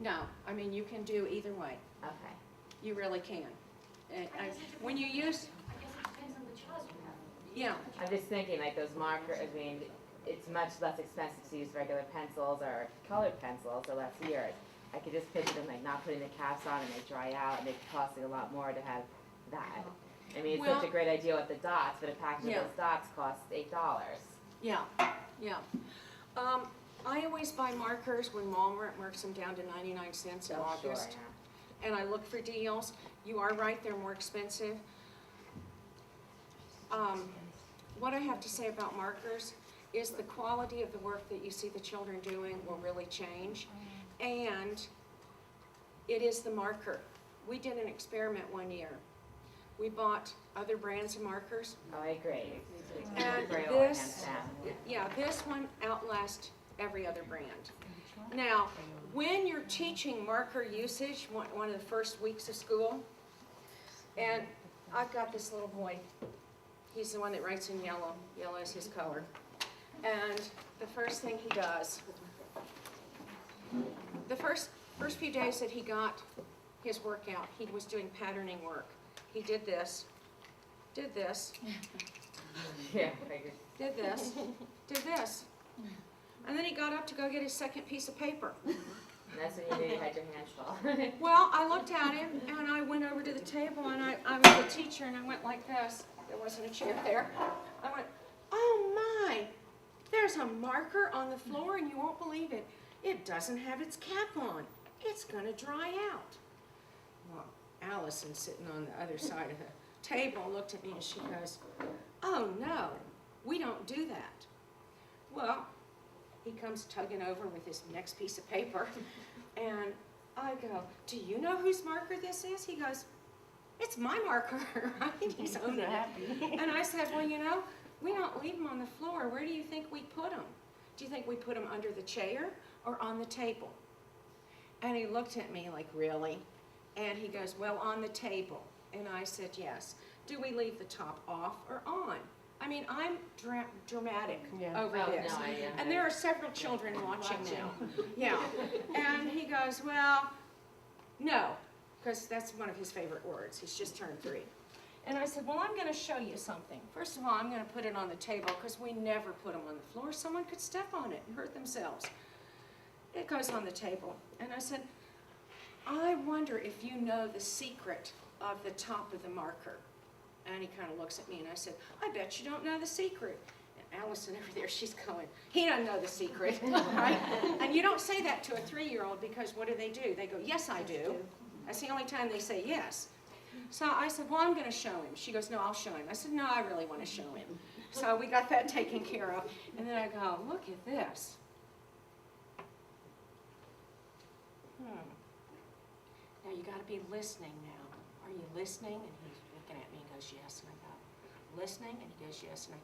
No, I mean, you can do either way. Okay. You really can. When you use, I guess it depends on the child you have. yeah, I'm just thinking like those markers, I mean, it's much less expensive to use regular pencils or colored pencils or less years. I could just picture them like not putting the caps on and they dry out and it's costing a lot more to have that. I mean, it's such a great idea with the dots, but a package of those dots costs $8. yeah, yeah. I always buy markers when Walmart marks them down to 99 cents in August. Sure, And I look for deals. You are right, they're more expensive. What I have to say about markers is the quality of the work that you see the children doing will really change. And it is the marker. We did an experiment one year. We bought other brands of markers. Oh, I agree. And Braille, this, hands down. yeah, this one outlasts every other brand. Now, when you're teaching marker usage, one of the first weeks of school, and I've got this little boy, he's the one that writes in yellow. Yellow is his color. And the first thing he does, the first few days that he got his workout, he was doing patterning work. He did this, Yeah, figured. did this, did this. And then he got up to go get his second piece of paper. And that's when you knew you had your hands full. Well, I looked at him and I went over to the table and I was the teacher and I went like this. There wasn't a chair there. I went, oh my, there's a marker on the floor and you won't believe it. It doesn't have its cap on. It's gonna dry out. Well, Alison sitting on the other side of the table looked at me and she goes, oh no, we don't do that. Well, he comes tugging over with his next piece of paper, and I go, do you know whose marker this is? He goes, it's my marker, right? He's owning it. And I said, well, you know, we don't leave them on the floor. Where do you think we put them? Do you think we put them under the chair or on the table? And he looked at me like, really? And he goes, well, on the table. And I said, yes. Do we leave the top off or on? I mean, I'm dramatic over this. No, And there are several children watching now. Yeah. And he goes, well, no, because that's one of his favorite words. He's just turned 3. And I said, well, I'm going to show you something. First of all, I'm going to put it on the table because we never put them on the floor. Someone could step on it and hurt themselves. It goes on the table. And I said, I wonder if you know the secret of the top of the marker. And he kind of looks at me and I said, I bet you don't know the secret. And Alison over there, she's going, he doesn't know the secret, right? And you don't say that to a 3-year-old because what do? They go, yes, I do. That's the only time they say yes. So I said, well, I'm going to show him. She goes, no, I'll show him. I said, no, I really want to show him. So we got that taken care of. And then I go, look at this. Now you got to be listening now. Are you listening? And he's looking at me and goes, yes. And I go, listening? And he goes, yes. And I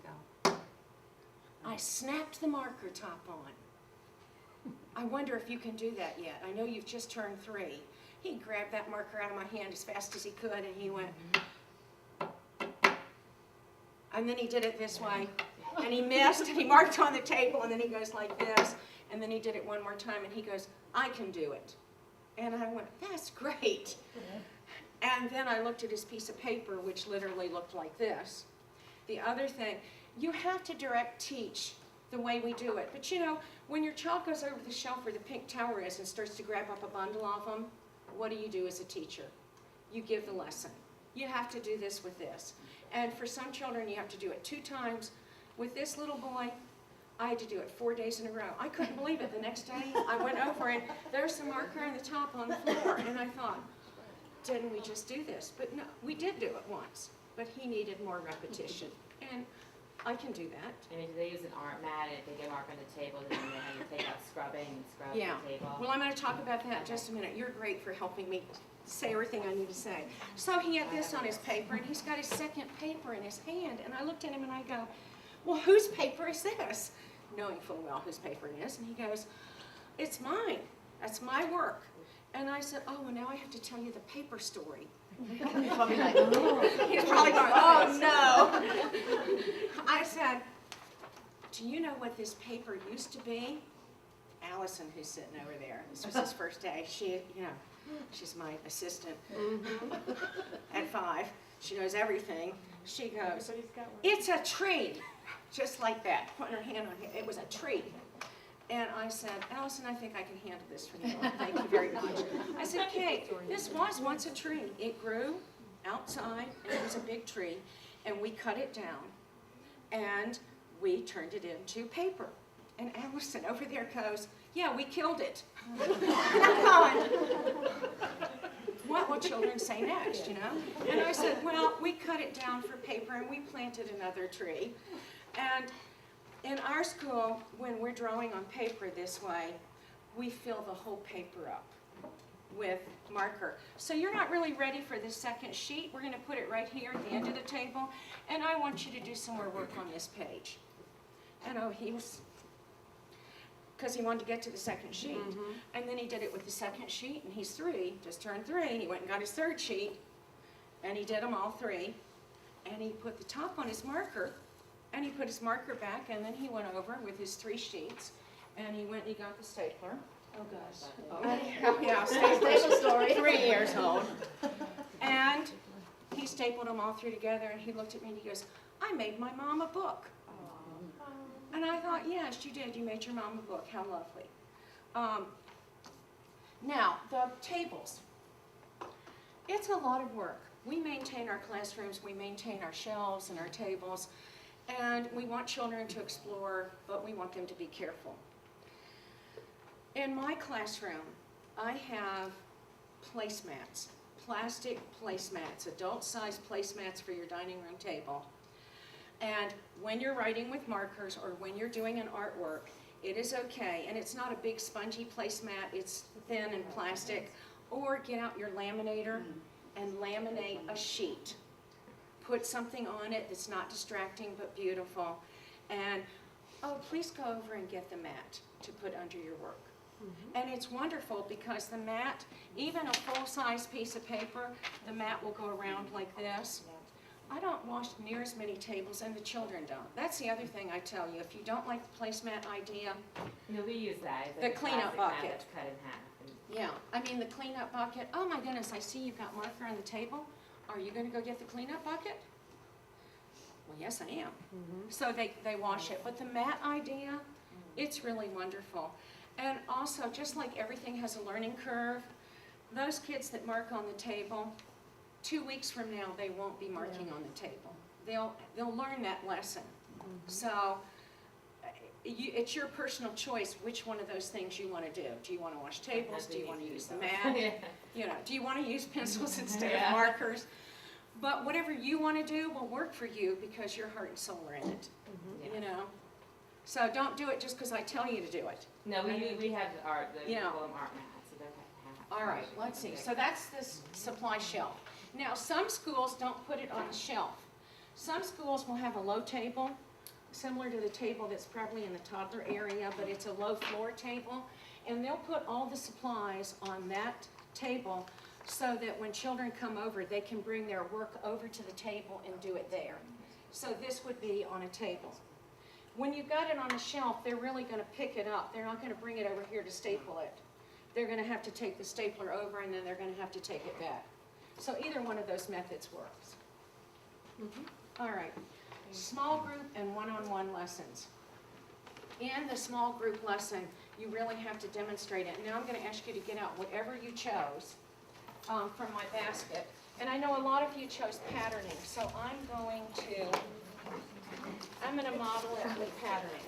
go, I snapped the marker top on. I wonder if you can do that yet. I know you've just turned 3. He grabbed that marker out of my hand as fast as he could and he went, and then he did it this way. And he missed and he marked on the table and then he goes like this. And then he did it one more time and he goes, I can do it. And I went, that's great. And then I looked at his piece of paper, which literally looked like this. The other thing, you have to direct teach the way we do it. But you know, when your child goes over the shelf where the pink tower is and starts to grab up a bundle of them, what do you do as a teacher? You give the lesson. You have to do this with this. And for some children, you have to do it 2 times. With this little boy, I had to do it 4 days in a row. I couldn't believe it. The next day, I went over and there's the marker on the top on the floor. And I thought, didn't we just do this? But no, we did do it once. But he needed more repetition. And I can do that. I mean, do they use an art mat and if they get mark on the table, then you take out scrubbing and scrub Yeah. the table? Well, I'm going to talk about that in just a minute. You're great for helping me say everything I need to say. So he had this on his paper, and he's got his second paper in his hand. And I looked at him and I go, well, whose paper is this? Knowing full well whose paper it is. And he goes, it's mine. That's my work. And I said, oh, well, now I have to tell you the paper story. Probably like, oh. He's probably going, oh, no. I said, do you know what this paper used to be? Allison, who's sitting over there, this was his first day. She, you know, she's my assistant at 5. She knows everything. She goes, it's a tree. Just like that, putting her hand on it. It was a tree. And I said, Allison, I think I can handle this for you. Thank you very much. I said, Kate, this was once a tree. It grew outside, and it was a big tree, and we cut it down, and we turned it into paper. And Allison over there goes, yeah, we killed it. And I'm going, what will children say next, you know? And I said, well, we cut it down for paper, and we planted another tree. And in our school, when we're drawing on paper this way, we fill the whole paper up with marker. So you're not really ready for the second sheet. We're going to put it right here at the end of the table, and I want you to do some more work on this page. And oh, he was, because he wanted to get to the second sheet. And then he did it with the second sheet, and he's 3, just turned 3. He went and got his third sheet, and he did them all 3. And he put the top on his marker, and he put his marker back, and then he went over with his 3 sheets, and he went and he got the stapler. Oh, gosh. Oh, yeah, stapler story. 3 years old. And he stapled them all 3 together, and he looked at me and he goes, I made my mom a book. And I thought, yes, you did. You made your mom a book. How lovely. Now, the tables. It's a lot of work. We maintain our classrooms, we maintain our shelves and our tables, and we want children to explore, but we want them to be careful. In my classroom, I have placemats, plastic placemats, adult-sized placemats for your dining room table. And when you're writing with markers or when you're doing an artwork, it is okay. And it's not a big spongy placemat, it's thin and plastic. Or get out your laminator and laminate a sheet. Put something on it that's not distracting but beautiful. And, oh, please go over and get the mat to put under your work. And it's wonderful because the mat, even a full-size piece of paper, the mat will go around like this. I don't wash near as many tables, and the children don't. That's the other thing I tell you. If you don't like the placemat idea, No, we use that. It's The like a cleanup plastic mat bucket. that's cut in half. And yeah, I mean the cleanup bucket, oh my goodness, I see you've got marker on the table. Are you gonna go get the cleanup bucket? Well, yes, I am. So they wash it. But the mat idea, it's really wonderful. And also, just like everything has a learning curve, those kids that mark on the table, 2 weeks from now, they won't be marking on the table. They'll learn that lesson. So it's your personal choice which one of those things you want to do. Do you want to wash tables? Do you want to use the mat? Yeah. You know, do you want to use pencils instead Yeah. of markers? But whatever you want to do will work for you because your heart and soul are in it. You know? So don't do it just because I tell you to do it. No, we have art, we Yeah. call them art mats. So they're half. All right, let's see. So that's this supply shelf. Now, some schools don't put it on a shelf. Some schools will have a low table, similar to the table that's probably in the toddler area, but it's a low floor table. And they'll put all the supplies on that table so that when children come over, they can bring their work over to the table and do it there. So this would be on a table. When you've got it on a shelf, they're really going to pick it up. They're not going to bring it over here to staple it. They're going to have to take the stapler over, and then they're going to have to take it back. So either one of those methods works. All right. Small group and one-on-one lessons. In the small group lesson, you really have to demonstrate it. Now I'm going to ask you to get out whatever you chose from my basket. And I know a lot of you chose patterning, so I'm going to model it with patterning.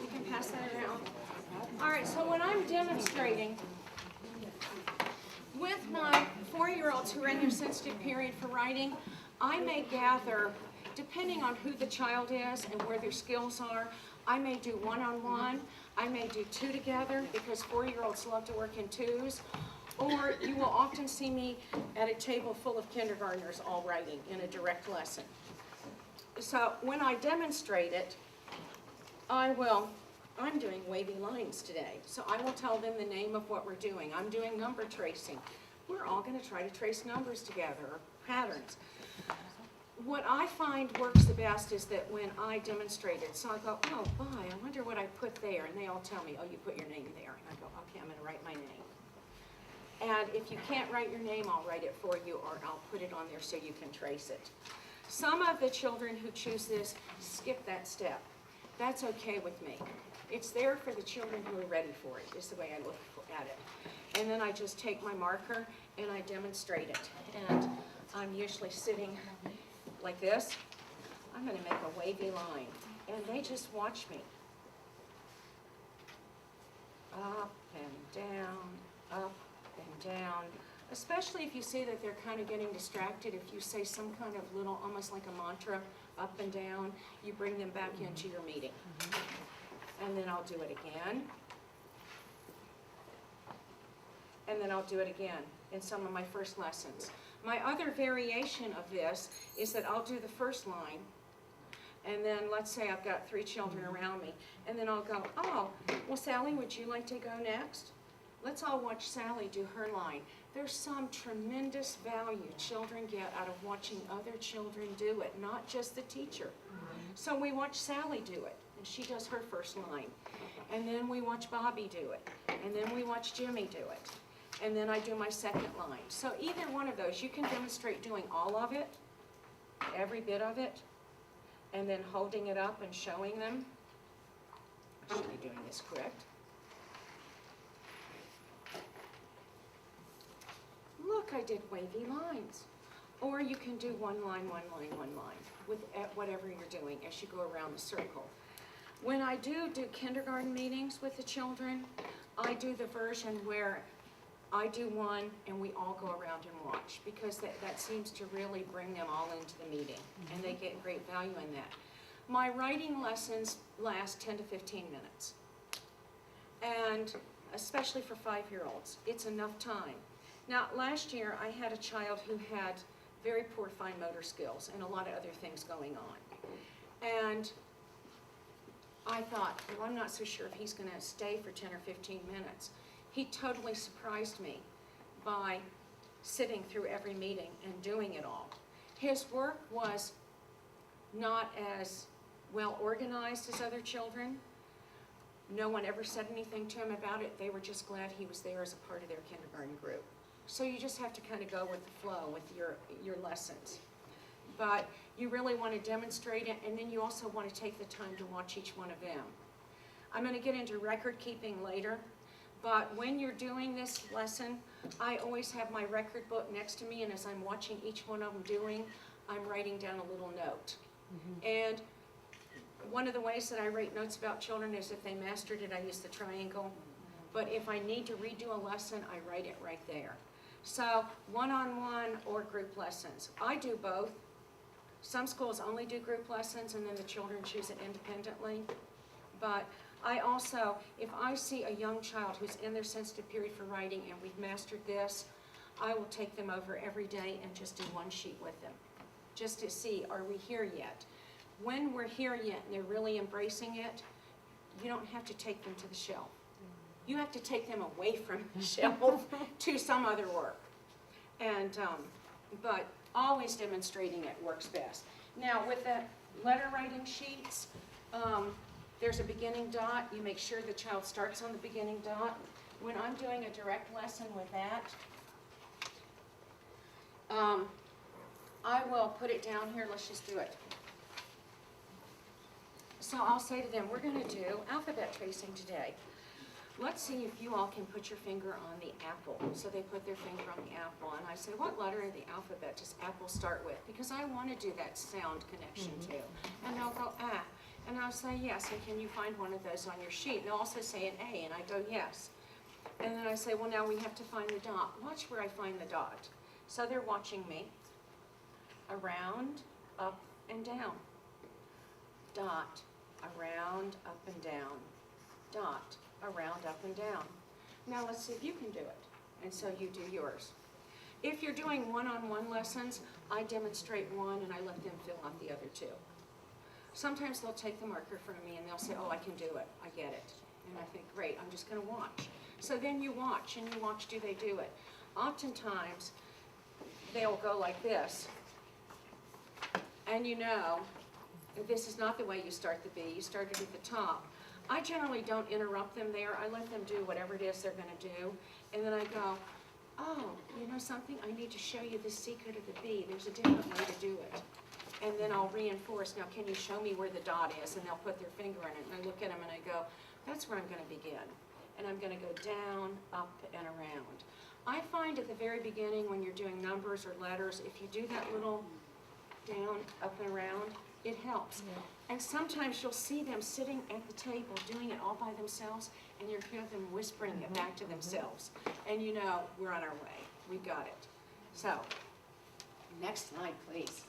You can pass that around. All right, so when I'm demonstrating with my 4-year-olds who are in their sensitive period for writing, I may gather, depending on who the child is and where their skills are, I may do one-on-one, I may do 2 together because 4-year-olds love to work in 2s, or you will often see me at a table full of kindergartners all writing in a direct lesson. So when I demonstrate it, I'm doing wavy lines today. So I will tell them the name of what we're doing. I'm doing number tracing. We're all going to try to trace numbers together, or patterns. What I find works the best is that when I demonstrate it, so I go, oh, boy, I wonder what I put there. And they all tell me, oh, you put your name there. And I go, okay, I'm going to write my name. And if you can't write your name, I'll write it for you, or I'll put it on there so you can trace it. Some of the children who choose this skip that step. That's okay with me. It's there for the children who are ready for it, is the way I look at it. And then I just take my marker and I demonstrate it. And I'm usually sitting like this. I'm going to make a wavy line. And they just watch me. Up and down, up and down. Especially if you see that they're kind of getting distracted. If you say some kind of little, almost like a mantra, up and down, you bring them back into your meeting. And then I'll do it again. And then I'll do it again in some of my first lessons. My other variation of this is that I'll do the first line, and then let's say I've got 3 children around me, and then I'll go, oh, well, Sally, would you like to go next? Let's all watch Sally do her line. There's some tremendous value children get out of watching other children do it, not just the teacher. So we watch Sally do it, and she does her first line. And then we watch Bobby do it, and then we watch Jimmy do it. And then I do my second line. So either one of those, you can demonstrate doing all of it, every bit of it, and then holding it up and showing them. I should be doing this correct. Look, I did wavy lines. Or you can do one line, one line, one line, with whatever you're doing as you go around the circle. When I do kindergarten meetings with the children, I do the version where I do one and we all go around and watch, because that seems to really bring them all into the meeting, and they get great value in that. My writing lessons last 10 to 15 minutes, and especially for 5-year-olds, it's enough time. Now, last year I had a child who had very poor fine motor skills and a lot of other things going on. And I thought, well, I'm not so sure if he's going to stay for 10 or 15 minutes. He totally surprised me by sitting through every meeting and doing it all. His work was not as well organized as other children. No one ever said anything to him about it. They were just glad he was there as a part of their kindergarten group. So you just have to kind of go with the flow with your lessons. But you really want to demonstrate it, and then you also want to take the time to watch each one of them. I'm going to get into record keeping later, but when you're doing this lesson, I always have my record book next to me, and as I'm watching each one of them doing, I'm writing down a little note. And one of the ways that I write notes about children is if they mastered it, I use the triangle. But if I need to redo a lesson, I write it right there. So one-on-one or group lessons. I do both. Some schools only do group lessons and then the children choose it independently. But I also, if I see a young child who's in their sensitive period for writing and we've mastered this, I will take them over every day and just do one sheet with them, just to see, are we here yet? When we're here yet and they're really embracing it, you don't have to take them to the shelf. You have to take them away from the shelf to some other work. And, but always demonstrating it works best. Now with the letter writing sheets, there's a beginning dot. You make sure the child starts on the beginning dot. When I'm doing a direct lesson with that, I will put it down here. Let's just do it. So I'll say to them, we're going to do alphabet tracing today. Let's see if you all can put your finger on the apple. So they put their finger on the apple, and I say, what letter of the alphabet does apple start with? Because I want to do that sound connection too. And they'll go, ah. And I'll say, yes, and can you find one of those on your sheet? And they'll also say an A, and I go, yes. And then I say, well, now we have to find the dot. Watch where I find the dot. So they're watching me. Around, up, and down. Dot, around, up, and down. Dot, around, up, and down. Now let's see if you can do it. And so you do yours. If you're doing one-on-one lessons, I demonstrate one and I let them fill out the other two. Sometimes they'll take the marker from me and they'll say, oh, I can do it, I get it. And I think, great, I'm just gonna watch. So then you watch, and you watch, do they do it? Oftentimes, they'll go like this. And you know, this is not the way you start the B, you start it at the top. I generally don't interrupt them there, I let them do whatever it is they're gonna do. And then I go, oh, you know something, I need to show you the secret of the B, there's a different way to do it. And then I'll reinforce, now can you show me where the dot is? And they'll put their finger in it, and I look at them and I go, that's where I'm gonna begin. And I'm gonna go down, up, and around. I find at the very beginning when you're doing numbers or letters, if you do that little down, up, and around, it helps. And sometimes you'll see them sitting at the table doing it all by themselves, and you hear them whispering it back to themselves. And you know, we're on our way, we got it. So, next slide, please.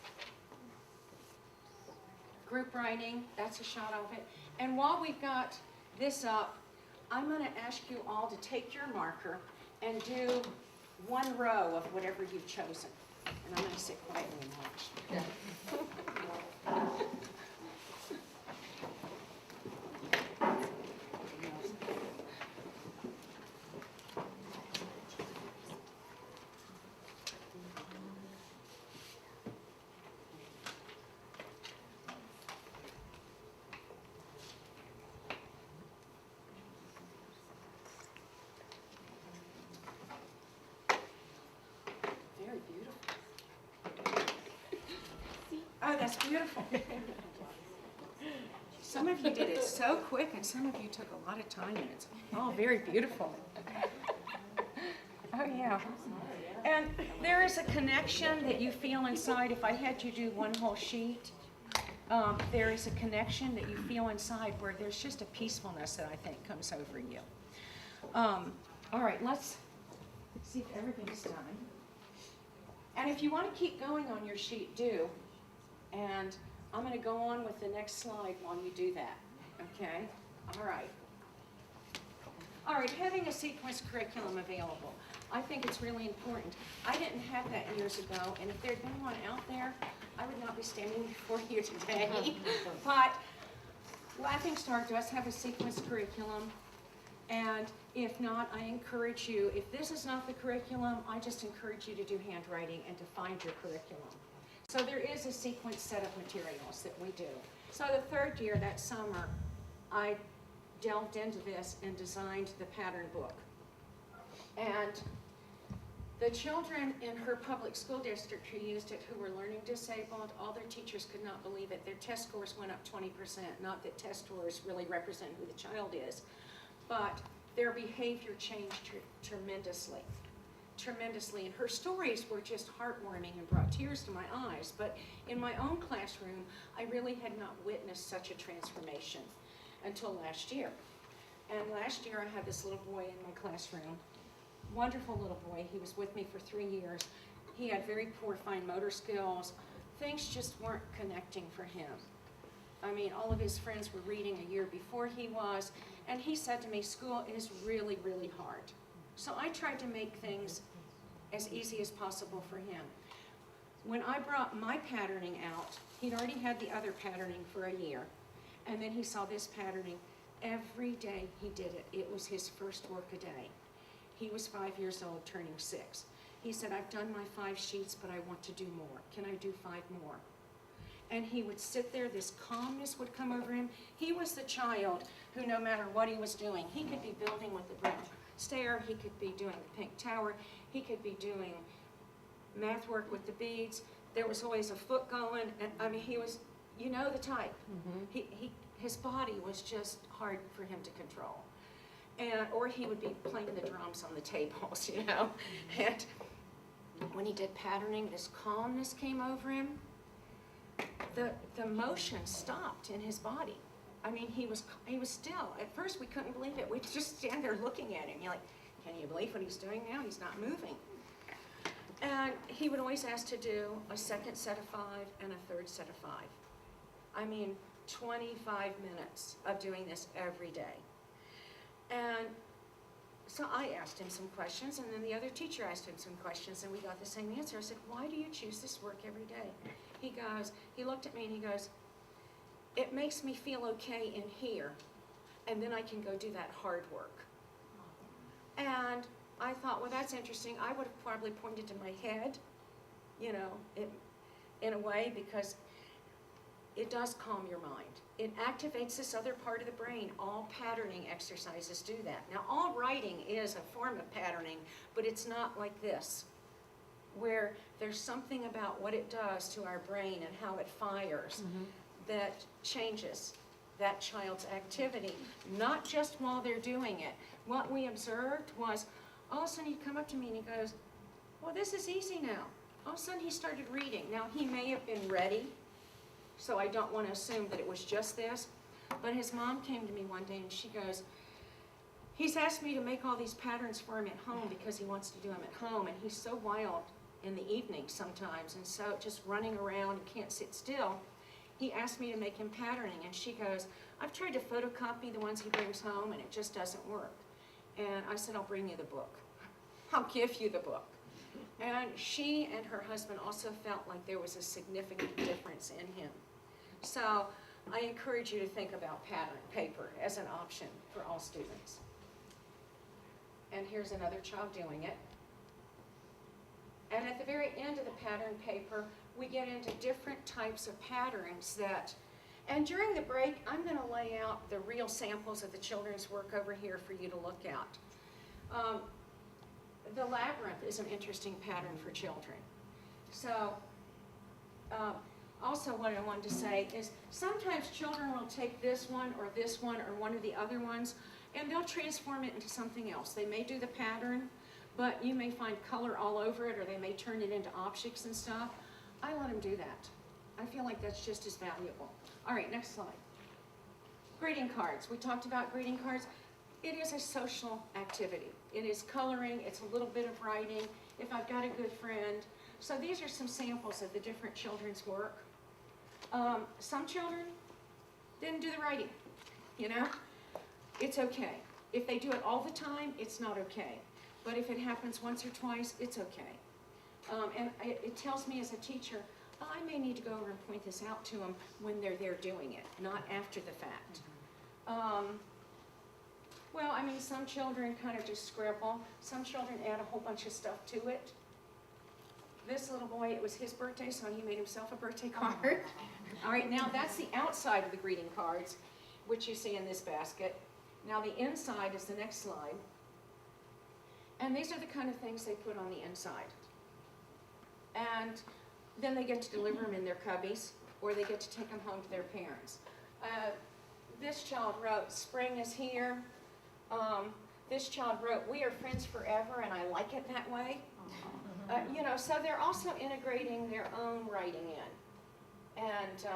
Group writing, that's a shot of it. And while we've got this up, I'm gonna ask you all to take your marker and do one row of whatever you've chosen. And I'm gonna sit quietly and watch. Very beautiful. Oh, that's beautiful. Some of you did it so quick, and some of you took a lot of time, and it's all very beautiful. Oh, yeah. And there is a connection that you feel inside. If I had you do one whole sheet, there is a connection that you feel inside where there's just a peacefulness that I think comes over you. All right, let's see if everything's done. And if you want to keep going on your sheet, do. And I'm going to go on with the next slide while you do that, okay? All right. All right, having a sequence curriculum available. I think it's really important. I didn't have that years ago, and if there'd been one out there, I would not be standing before you today. But Laughing Star does have a sequence curriculum, and if not, I encourage you, if this is not the curriculum, I just encourage you to do handwriting and to find your curriculum. So there is a sequence set of materials that we do. So the third year, that summer, I delved into this and designed the pattern book. And the children in her public school district who used it, who were learning disabled, all their teachers could not believe it. Their test scores went up 20%. Not that test scores really represent who the child is, but their behavior changed tremendously. And her stories were just heartwarming and brought tears to my eyes. But in my own classroom, I really had not witnessed such a transformation until last year. And last year I had this little boy in my classroom, wonderful little boy. He was with me for 3 years. He had very poor fine motor skills. Things just weren't connecting for him. I mean, all of his friends were reading a year before he was, and he said to me, school is really, really hard. So I tried to make things as easy as possible for him. When I brought my patterning out, he'd already had the other patterning for a year, and then he saw this patterning. Every day he did it. It was his first work a day. He was 5 years old, turning 6. He said, I've done my 5 sheets, but I want to do more. Can I do 5 more? And he would sit there, this calmness would come over him. He was the child who, no matter what he was doing, he could be building with the brick stair, he could be doing the pink tower, he could be doing math work with the beads. There was always a foot going, and I mean, he was, you know the type. His body was just hard for him to control. And, or he would be playing the drums on the tables, you know. And when he did patterning, this calmness came over him. The motion stopped in his body. I mean, he was still. At first, we couldn't believe it. We'd just stand there looking at him. You're like, can you believe what he's doing now? He's not moving. And he would always ask to do a second set of 5 and a third set of 5. I mean, 25 minutes of doing this every day. And so I asked him some questions, and then the other teacher asked him some questions, and we got the same answer. I said, why do you choose this work every day? He looked at me and he goes, it makes me feel okay in here, and then I can go do that hard work. And I thought, well, that's interesting. I would have probably pointed to my head, you know, in a way, because it does calm your mind. It activates this other part of the brain. All patterning exercises do that. Now, all writing is a form of patterning, but it's not like this, where there's something about what it does to our brain and how it fires that changes that child's activity, not just while they're doing it. What we observed was, all of a sudden he'd come up to me and he goes, well, this is easy now. All of a sudden he started reading. Now, he may have been ready, so I don't want to assume that it was just this, but his mom came to me one day and she goes, he's asked me to make all these patterns for him at home because he wants to do them at home, and he's so wild in the evening sometimes, and so just running around and can't sit still. He asked me to make him patterning, and she goes, I've tried to photocopy the ones he brings home, and it just doesn't work. And I said, I'll bring you the book. I'll give you the book. And she and her husband also felt like there was a significant difference in him. So I encourage you to think about pattern paper as an option for all students. And here's another child doing it. And at the very end of the pattern paper, we get into different types of patterns that, and during the break, I'm going to lay out the real samples of the children's work over here for you to look at. The labyrinth is an interesting pattern for children. So, also what I wanted to say is sometimes children will take this one or one of the other ones, and they'll transform it into something else. They may do the pattern, but you may find color all over it, or they may turn it into objects and stuff. I let them do that. I feel like that's just as valuable. All right, next slide. Greeting cards. We talked about greeting cards. It is a social activity. It is coloring. It's a little bit of writing. If I've got a good friend. So these are some samples of the different children's work. Some children didn't do the writing, you know? It's okay. If they do it all the time, it's not okay. But if it happens once or twice, it's okay. And it tells me as a teacher, oh, I may need to go over and point this out to them when they're there doing it, not after the fact. Well, I mean, some children kind of just scribble. Some children add a whole bunch of stuff to it. This little boy, it was his birthday, so he made himself a birthday card. All right, now that's the outside of the greeting cards, which you see in this basket. Now the inside is the next slide. And these are the kind of things they put on the inside. And then they get to deliver them in their cubbies, or they get to take them home to their parents. This child wrote, spring is here. This child wrote, we are friends forever, and I like it that way. You know, so they're also integrating their own writing in. And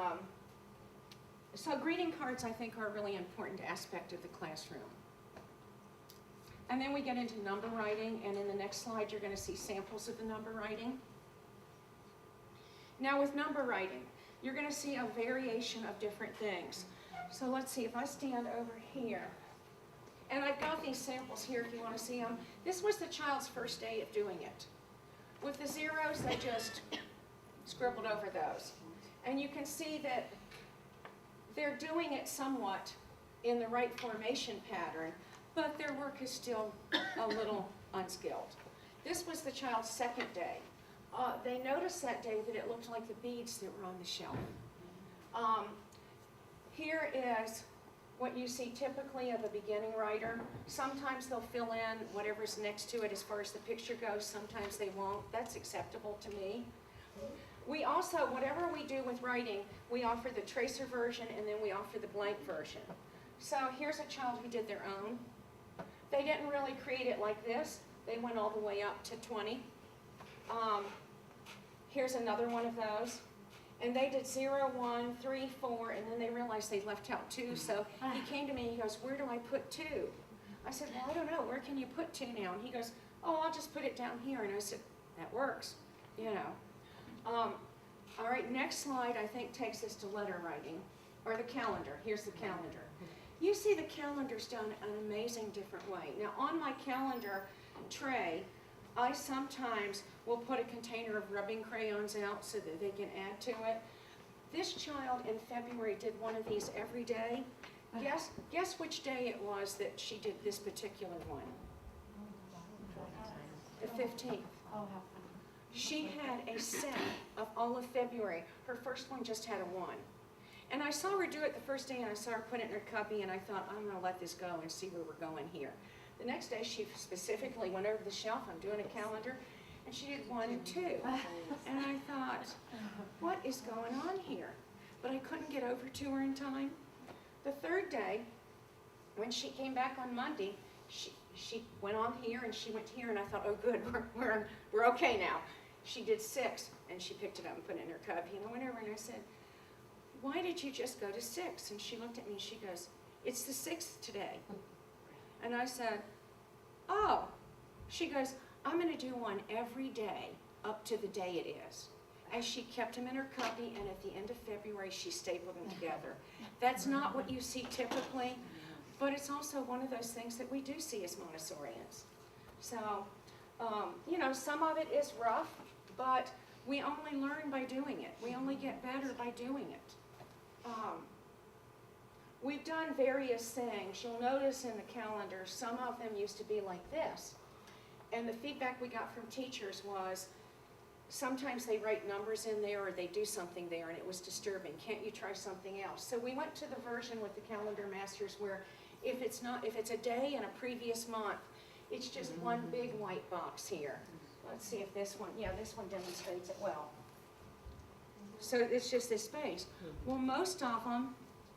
so greeting cards, I think, are a really important aspect of the classroom. And then we get into number writing, and in the next slide, you're going to see samples of the number writing. Now with number writing, you're going to see a variation of different things. So let's see, if I stand over here, and I've got these samples here if you want to see them. This was the child's first day of doing it. With the zeros, they just scribbled over those. And you can see that they're doing it somewhat in the right formation pattern, but their work is still a little unskilled. This was the child's second day. They noticed that day that it looked like the beads that were on the shelf. Here is what you see typically of a beginning writer. Sometimes they'll fill in whatever's next to it as far as the picture goes. Sometimes they won't. That's acceptable to me. We also, whatever we do with writing, we offer the tracer version and then we offer the blank version. So here's a child who did their own. They didn't really create it like this. They went all the way up to 20. Here's another one of those. And they did 0, 1, 3, 4, and then they realized they left out 2. So he came to me and he goes, where do I put 2? I said, well, I don't know. Where can you put 2 now? And he goes, oh, I'll just put it down here. And I said, that works, you know. All right, next slide, I think, takes us to letter writing, or the calendar. Here's the calendar. You see the calendar's done an amazing different way. Now, on my calendar tray, I sometimes will put a container of rubbing crayons out so that they can add to it. This child in February did one of these every day. Guess which day it was that she did this particular one? The 15th. Oh, how funny. She had a set of all of February. Her first one just had a 1. And I saw her do it the first day, and I saw her put it in her cubby, and I thought, I'm going to let this go and see where we're going here. The next day, she specifically went over the shelf. I'm doing a calendar, and she did 1 and 2. And I thought, what is going on here? But I couldn't get over to her in time. The third day, when she came back on Monday, she went on here and she went here, and I thought, oh good, we're okay now. She did 6, and she picked it up and put it in her cubby. And I went over and I said, why did you just go to 6? And she looked at me and she goes, it's the 6th today. And I said, oh. She goes, I'm going to do one every day up to the day it is. And she kept them in her cubby, and at the end of February, she stapled them together. That's not what you see typically, but it's also one of those things that we do see as Montessorians. So, you know, some of it is rough, but we only learn by doing it. We only get better by doing it. We've done various things. You'll notice in the calendar, some of them used to be like this. And the feedback we got from teachers was, sometimes they write numbers in there or they do something there, and it was disturbing. Can't you try something else? So we went to the version with the calendar masters where if it's a day in a previous month, it's just one big white box here. Let's see if this one demonstrates it well. So it's just this space. Well, most of them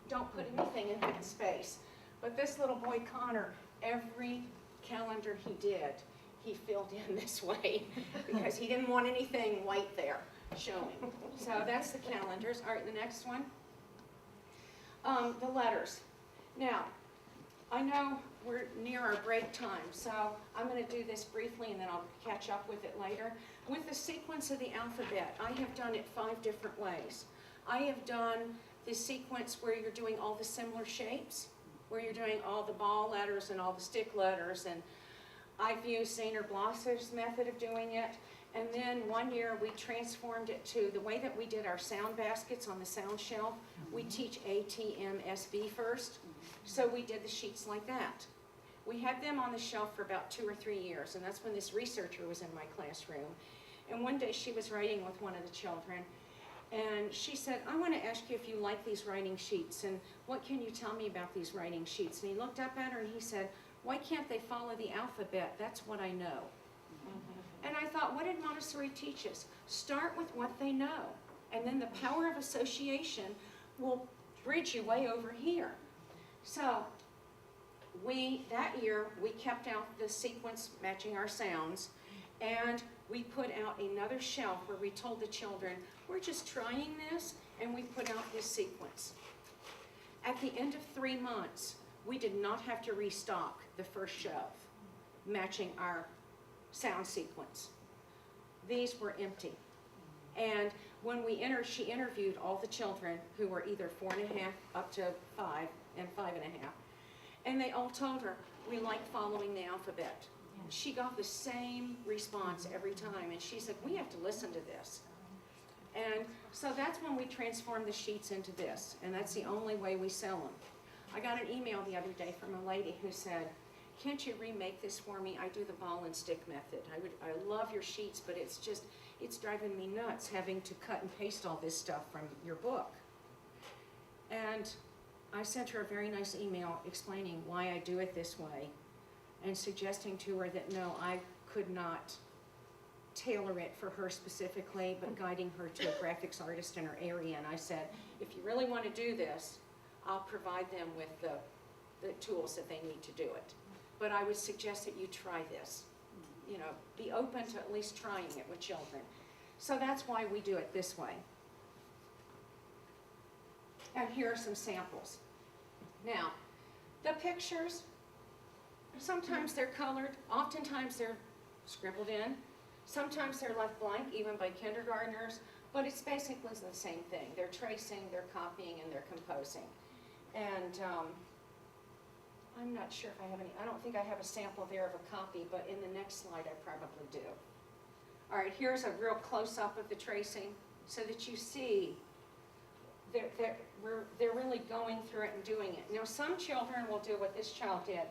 don't put anything in that space. But this little boy, Connor, every calendar he did, he filled in this way because he didn't want anything white there showing. So that's the calendars. All right, the next one. The letters. Now, I know we're near our break time, so I'm going to do this briefly and then I'll catch up with it later. With the sequence of the alphabet, I have done it 5 different ways. I have done the sequence where you're doing all the similar shapes, where you're doing all the ball letters and all the stick letters, and I've used Zaner Blosser's method of doing it. And then one year we transformed it to the way that we did our sound baskets on the sound shelf. We teach ATMSB first. So we did the sheets like that. We had them on the shelf for about 2 or 3 years, and that's when this researcher was in my classroom. And one day she was writing with one of the children, and she said, I want to ask you if you like these writing sheets, and what can you tell me about these writing sheets? And he looked up at her and he said, why can't they follow the alphabet? That's what I know. And I thought, what did Montessori teach us? Start with what they know, and then the power of association will bridge you way over here. So that year, we kept out the sequence matching our sounds, and we put out another shelf where we told the children, we're just trying this, and we put out this sequence. At the end of 3 months, we did not have to restock the first shelf matching our sound sequence. These were empty. And when she interviewed all the children who were either 4.5 up to 5 and 5.5. And they all told her, we like following the alphabet. She got the same response every time, and she said, we have to listen to this. And so that's when we transformed the sheets into this, and that's the only way we sell them. I got an email the other day from a lady who said, can't you remake this for me? I do the ball and stick method. I love your sheets, but it's driving me nuts having to cut and paste all this stuff from your book. And I sent her a very nice email explaining why I do it this way and suggesting to her that no, I could not tailor it for her specifically, but guiding her to a graphics artist in her area. And I said, if you really want to do this, I'll provide them with the tools that they need to do it. But I would suggest that you try this. You know, be open to at least trying it with children. So that's why we do it this way. And here are some samples. Now, the pictures, sometimes they're colored, oftentimes they're scribbled in, sometimes they're left blank, even by kindergartners, but it's basically the same thing. They're tracing, they're copying, and they're composing. And I'm not sure if I have any, I don't think I have a sample there of a copy, but in the next slide I probably do. All right, here's a real close-up of the tracing so that you see they're really going through it and doing it. Now, some children will do what this child did.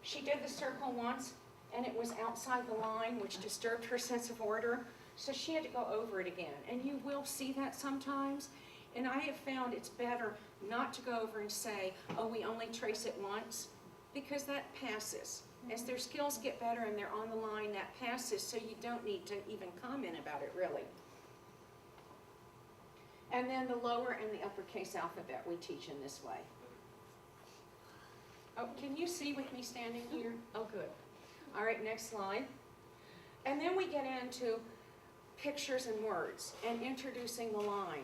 She did the circle once, and it was outside the line, which disturbed her sense of order, so she had to go over it again. And you will see that sometimes, and I have found it's better not to go over and say, oh, we only trace it once, because that passes. As their skills get better and they're on the line, that passes, so you don't need to even comment about it, really. And then the lower and the uppercase alphabet we teach in this way. Oh, can you see with me standing here? Oh, good. All right, next slide. And then we get into pictures and words and introducing the line.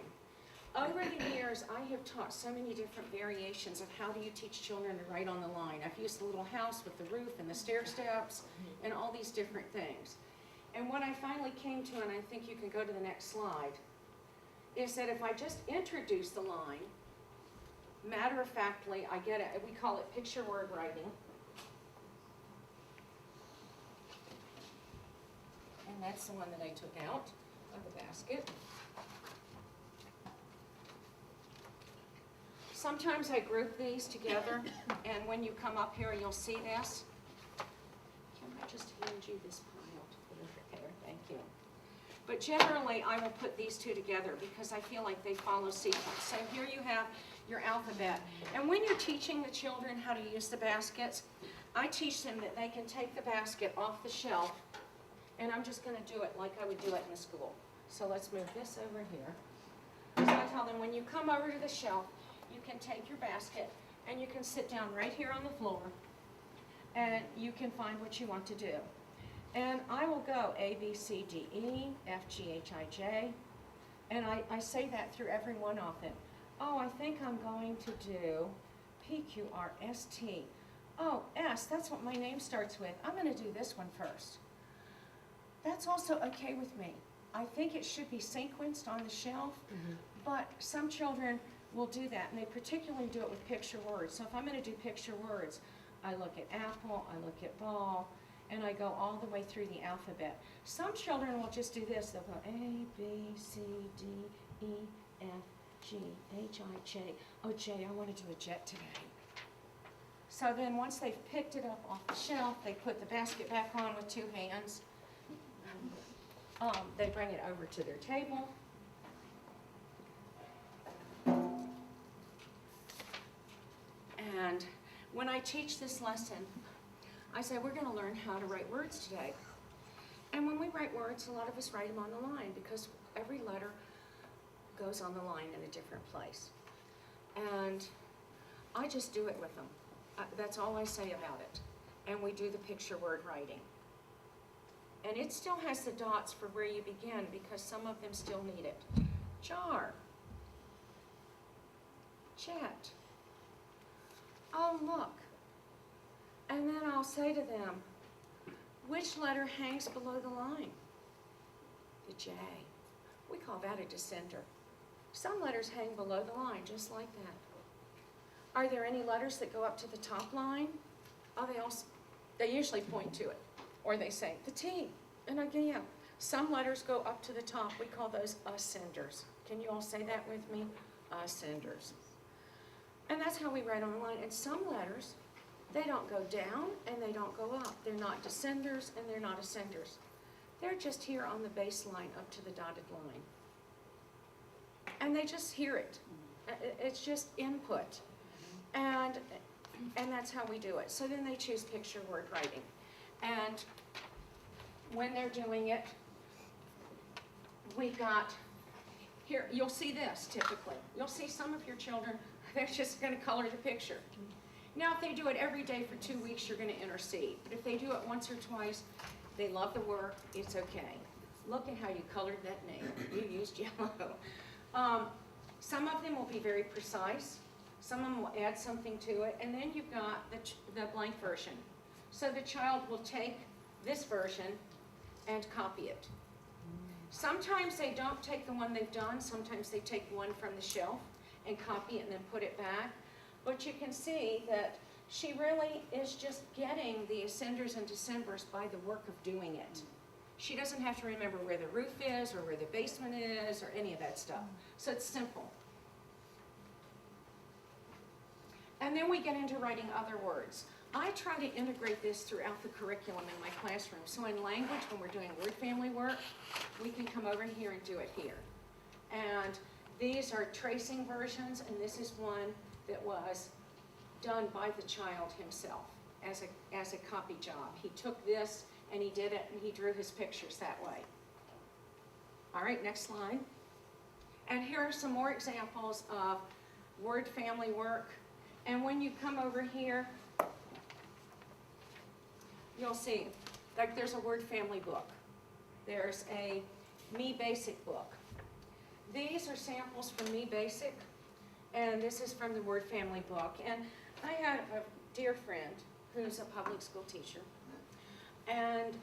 Over the years, I have taught so many different variations of how do you teach children to write on the line. I've used the little house with the roof and the stair steps and all these different things. And what I finally came to, and I think you can go to the next slide, is that if I just introduce the line, matter-of-factly, I get it, we call it picture word writing. And that's the one that I took out of the basket. Sometimes I group these together, and when you come up here, you'll see this. Can I just hand you this pile to put over there? Thank you. But generally, I will put these two together because I feel like they follow sequence. So here you have your alphabet. And when you're teaching the children how to use the baskets, I teach them that they can take the basket off the shelf, and I'm just going to do it like I would do it in the school. So let's move this over here. So I tell them when you come over to the shelf, you can take your basket and you can sit down right here on the floor and you can find what you want to do. And I will go A, B, C, D, E, F, G, H, I, J. And I say that through every one of them. Oh, I think I'm going to do P, Q, R, S, T. Oh, S, that's what my name starts with. I'm going to do this one first. That's also okay with me. I think it should be sequenced on the shelf, but some children will do that, and they particularly do it with picture words. So if I'm going to do picture words, I look at apple, I look at ball, and I go all the way through the alphabet. Some children will just do this. They'll go A, B, C, D, E, F, G, H, I, J. Oh, J, I want to do a jet today. So then once they've picked it up off the shelf, they put the basket back on with two hands. They bring it over to their table. And when I teach this lesson, I say we're going to learn how to write words today. And when we write words, a lot of us write them on the line because every letter goes on the line in a different place. And I just do it with them. That's all I say about it. And we do the picture word writing. And it still has the dots for where you begin because some of them still need it. Jar. Jet. Oh, look. And then I'll say to them, which letter hangs below the line? The J. We call that a descender. Some letters hang below the line, just like that. Are there any letters that go up to the top line? Oh, they usually point to it. Or they say, the T. And again, some letters go up to the top. We call those ascenders. Can you all say that with me? Ascenders. And that's how we write on the line. And some letters, they don't go down and they don't go up. They're not descenders and they're not ascenders. They're just here on the baseline up to the dotted line. And they just hear it. It's just input. And that's how we do it. So then they choose picture word writing. And when they're doing it, we've got, here, you'll see this typically. You'll see some of your children, they're just going to color the picture. Now, if they do it every day for 2 weeks, you're going to intercede. But if they do it once or twice, they love the work, it's okay. Look at how you colored that name. You used yellow. Some of them will be very precise. Some of them will add something to it. And then you've got the blank version. So the child will take this version and copy it. Sometimes they don't take the one they've done. Sometimes they take one from the shelf and copy it and then put it back. But you can see that she really is just getting the ascenders and decembers by the work of doing it. She doesn't have to remember where the roof is or where the basement is or any of that stuff. So it's simple. And then we get into writing other words. I try to integrate this throughout the curriculum in my classroom. So in language, when we're doing word family work, we can come over here and do it here. And these are tracing versions, and this is one that was done by the child himself as a copy job. He took this and he did it and he drew his pictures that way. All right, next slide. And here are some more examples of word family work. And when you come over here, you'll see, like there's a word family book. There's a Me Basic book. These are samples from Me Basic, and this is from the word family book. And I have a dear friend who's a public school teacher, and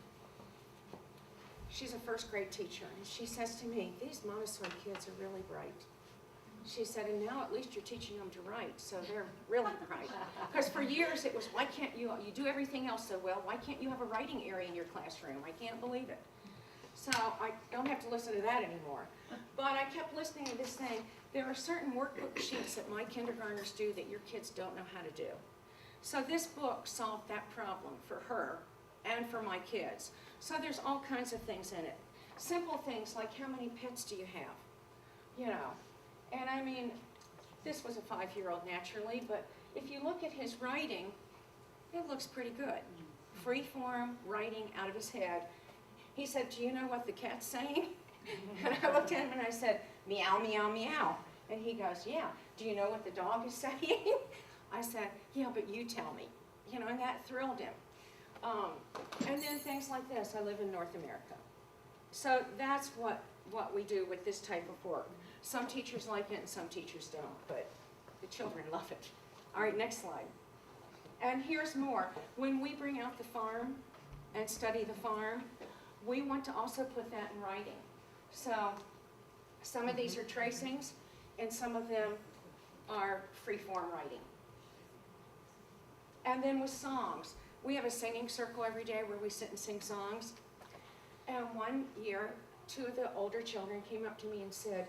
she's a first grade teacher, and she says to me, these Montessori kids are really bright. She said, and now at least you're teaching them to write, so they're really bright. Because for years it was, why can't you do everything else so well, why can't you have a writing area in your classroom? I can't believe it. So I don't have to listen to that anymore. But I kept listening to this saying, there are certain workbook sheets that my kindergartners do that your kids don't know how to do. So this book solved that problem for her and for my kids. So there's all kinds of things in it. Simple things like how many pets do you have? You know. And I mean, this was a 5-year-old naturally, but if you look at his writing, it looks pretty good. Free-form writing out of his head. He said, do you know what the cat's saying? And I looked at him and I said, meow, meow, meow. And he goes, yeah. Do you know what the dog is saying? I said, yeah, but you tell me. You know, and that thrilled him. And then things like this. I live in North America. So that's what we do with this type of work. Some teachers like it and some teachers don't, but the children love it. All right, next slide. And here's more. When we bring out the farm and study the farm, we want to also put that in writing. So some of these are tracings and some of them are free-form writing. And then with songs, we have a singing circle every day where we sit and sing songs. And one year, 2 of the older children came up to me and said,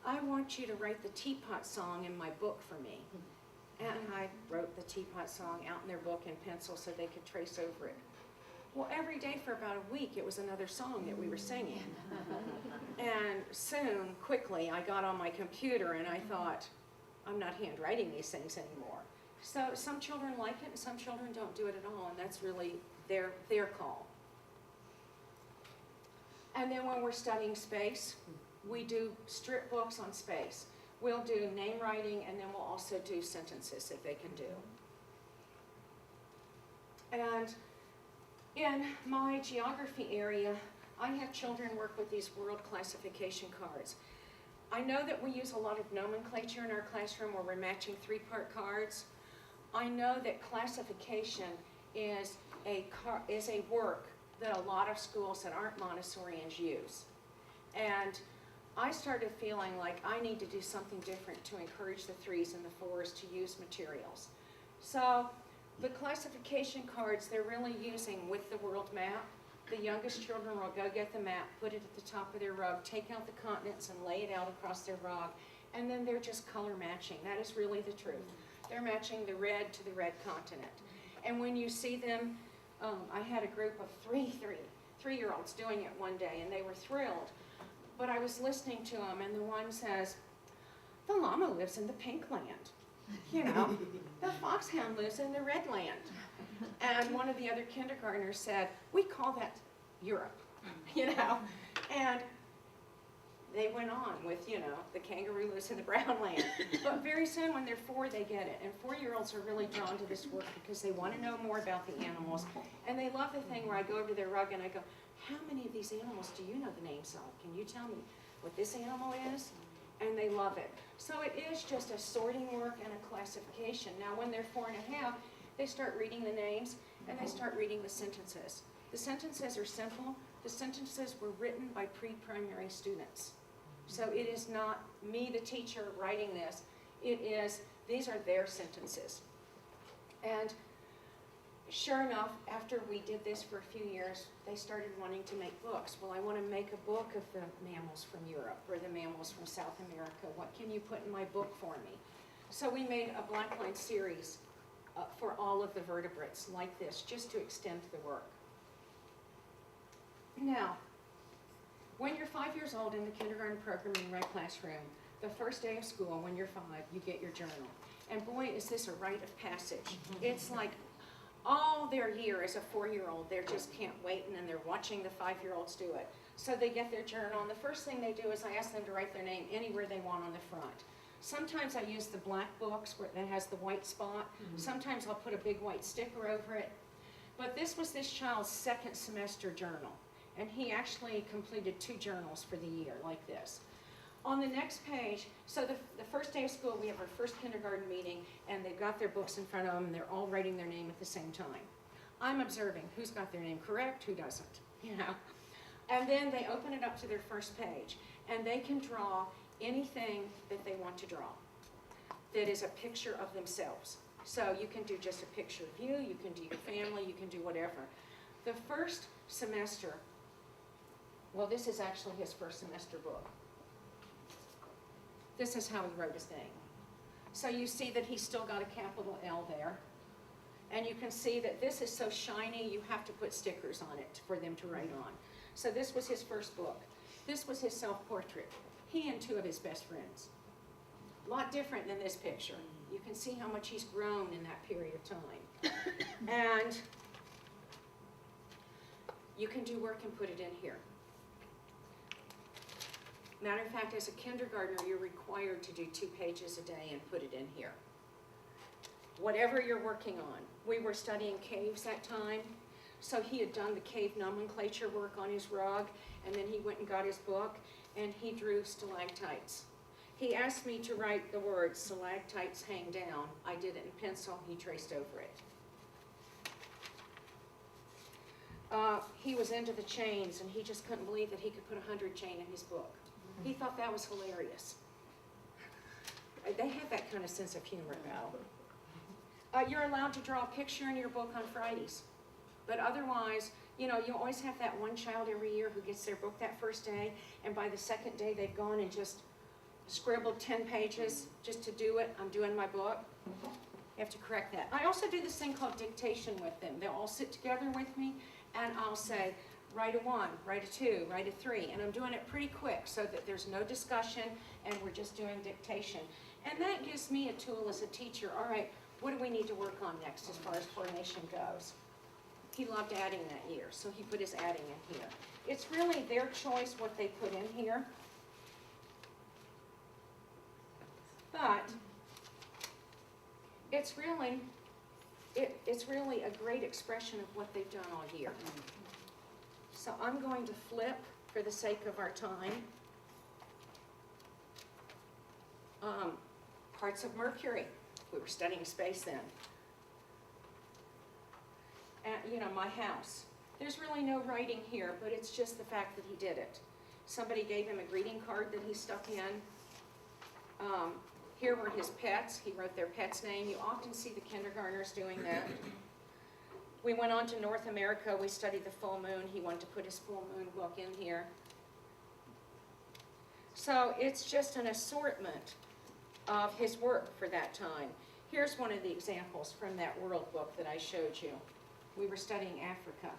I want you to write the teapot song in my book for me. And I wrote the teapot song out in their book in pencil so they could trace over it. Well, every day for about a week, it was another song that we were singing. And soon, quickly, I got on my computer and I thought, I'm not handwriting these things anymore. So some children like it and some children don't do it at all, and that's really their call. And then when we're studying space, we do strip books on space. We'll do name writing, and then we'll also do sentences if they can do. And in my geography area, I have children work with these world classification cards. I know that we use a lot of nomenclature in our classroom where we're matching 3-part cards. I know that classification is a work that a lot of schools that aren't Montessorians use. And I started feeling like I need to do something different to encourage the 3s and the 4s to use materials. So the classification cards they're really using with the world map. The youngest children will go get the map, put it at the top of their rug, take out the continents and lay it out across their rug, and then they're just color matching. That is really the truth. They're matching the red to the red continent. And when you see them, I had a group of 3-year-olds doing it one day, and they were thrilled. But I was listening to them, and the one says, the llama lives in the pink land. You know, the foxhound lives in the red land. And one of the other kindergartners said, we call that Europe, you know. And they went on with, you know, the kangaroo lives in the brown land. But very soon when they're 4, they get it. And 4-year-olds are really drawn to this work because they want to know more about the animals. And they love the thing where I go over to their rug and I go, how many of these animals do you know the names of? Can you tell me what this animal is? And they love it. So it is just a sorting work and a classification. Now when they're 4½, they start reading the names and they start reading the sentences. The sentences are simple. The sentences were written by pre-primary students. So it is not me, the teacher, writing this. It is, these are their sentences. And sure enough, after we did this for a few years, they started wanting to make books. Well, I want to make a book of the mammals from Europe or the mammals from South America. What can you put in my book for me? So we made a blackline series for all of the vertebrates like this, just to extend the work. Now, when you're 5 years old in the kindergarten program in the right classroom, the first day of school, when you're 5, you get your journal. And boy, is this a rite of passage. It's like all their year as a 4-year-old, they just can't wait, and then they're watching the 5-year-olds do it. So they get their journal, and the first thing they do is I ask them to write their name anywhere they want on the front. Sometimes I use the black books where that has the white spot. Sometimes I'll put a big white sticker over it. But this was this child's second semester journal, and he actually completed 2 journals for the year like this. On the next page, so the first day of school, we have our first kindergarten meeting, and they've got their books in front of them, and they're all writing their name at the same time. I'm observing who's got their name correct, who doesn't, you know. And then they open it up to their first page, and they can draw anything that they want to draw that is a picture of themselves. So you can do just a picture of you, you can do your family, you can do whatever. The first semester, well, this is actually his first semester book. This is how he wrote his name. So you see that he's still got a capital L there. And you can see that this is so shiny, you have to put stickers on it for them to write on. So this was his first book. This was his self-portrait. He and 2 of his best friends. A lot different than this picture. You can see how much he's grown in that period of time. And you can do work and put it in here. Matter of fact, as a kindergartner, you're required to do 2 pages a day and put it in here. Whatever you're working on. We were studying caves that time, so he had done the cave nomenclature work on his rug, and then he went and got his book, and he drew stalactites. He asked me to write the words, stalactites hang down. I did it in pencil, he traced over it. He was into the chains, and he just couldn't believe that he could put 100 chain in his book. He thought that was hilarious. They have that kind of sense of humor, though. You're allowed to draw a picture in your book on Fridays. But otherwise, you know, you always have that one child every year who gets their book that first day, and by the second day they've gone and just scribbled 10 pages just to do it. I'm doing my book. You have to correct that. I also do this thing called dictation with them. They'll all sit together with me, and I'll say, write a 1, write a 2, write a 3, and I'm doing it pretty quick so that there's no discussion, and we're just doing dictation. And that gives me a tool as a teacher. All right, what do we need to work on next as far as coordination goes? He loved adding that year, so he put his adding in here. It's really their choice what they put in here. But it's really a great expression of what they've done all year. So I'm going to flip for the sake of our time. Parts of Mercury. We were studying space then. And, you know, my house. There's really no writing here, but it's just the fact that he did it. Somebody gave him a greeting card that he stuck in. Here were his pets. He wrote their pet's name. You often see the kindergartners doing that. We went on to North America. We studied the full moon. He wanted to put his full moon book in here. So it's just an assortment of his work for that time. Here's one of the examples from that world book that I showed you. We were studying Africa,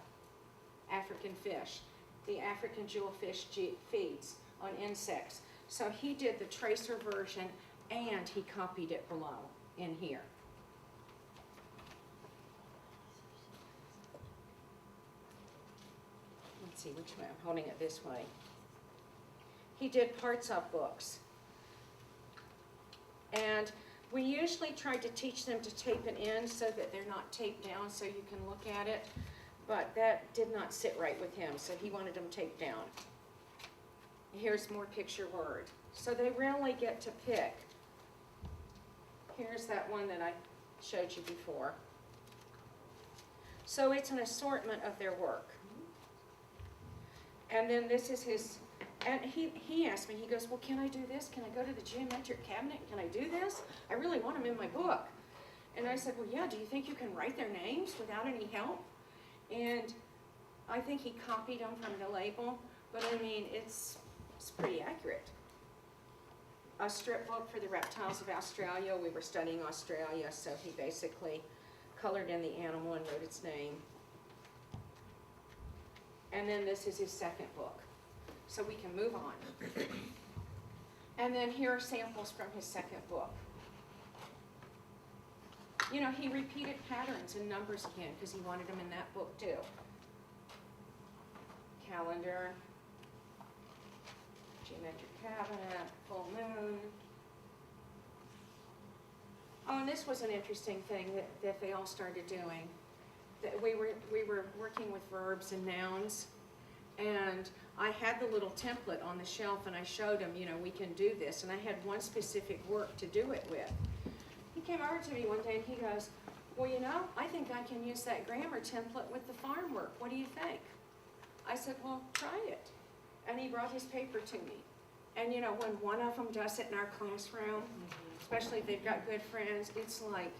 African fish. The African jewelfish feeds on insects. So he did the tracer version and he copied it below in here. Let's see which way, I'm holding it this way. He did parts of books. And we usually tried to teach them to tape it in so that they're not taped down so you can look at it. But that did not sit right with him, so he wanted them taped down. Here's more picture word. So they really get to pick. Here's that one that I showed you before. So it's an assortment of their work. And then this is his, and he asked me, he goes, well, can I do this? Can I go to the geometric cabinet? Can I do this? I really want them in my book. And I said, well, yeah, do you think you can write their names without any help? And I think he copied them from the label, but I mean, it's pretty accurate. a strip book for the reptiles of Australia. We were studying Australia, so he basically colored in the animal and wrote its name. And then this is his second book. So we can move on. And then here are samples from his second book. You know, he repeated patterns and numbers again because he wanted them in that book too. Calendar, geometric cabinet, full moon. Oh, and this was an interesting thing that they all started doing. That we were working with verbs and nouns, and I had the little template on the shelf, and I showed him, you know, we can do this, and I had one specific work to do it with. He came over to me one day and he goes, well, you know, I think I can use that grammar template with the farm work. What do you think? I said, well, try it. And he brought his paper to me. And you know, when one of them does it in our classroom, especially if they've got good friends, it's like,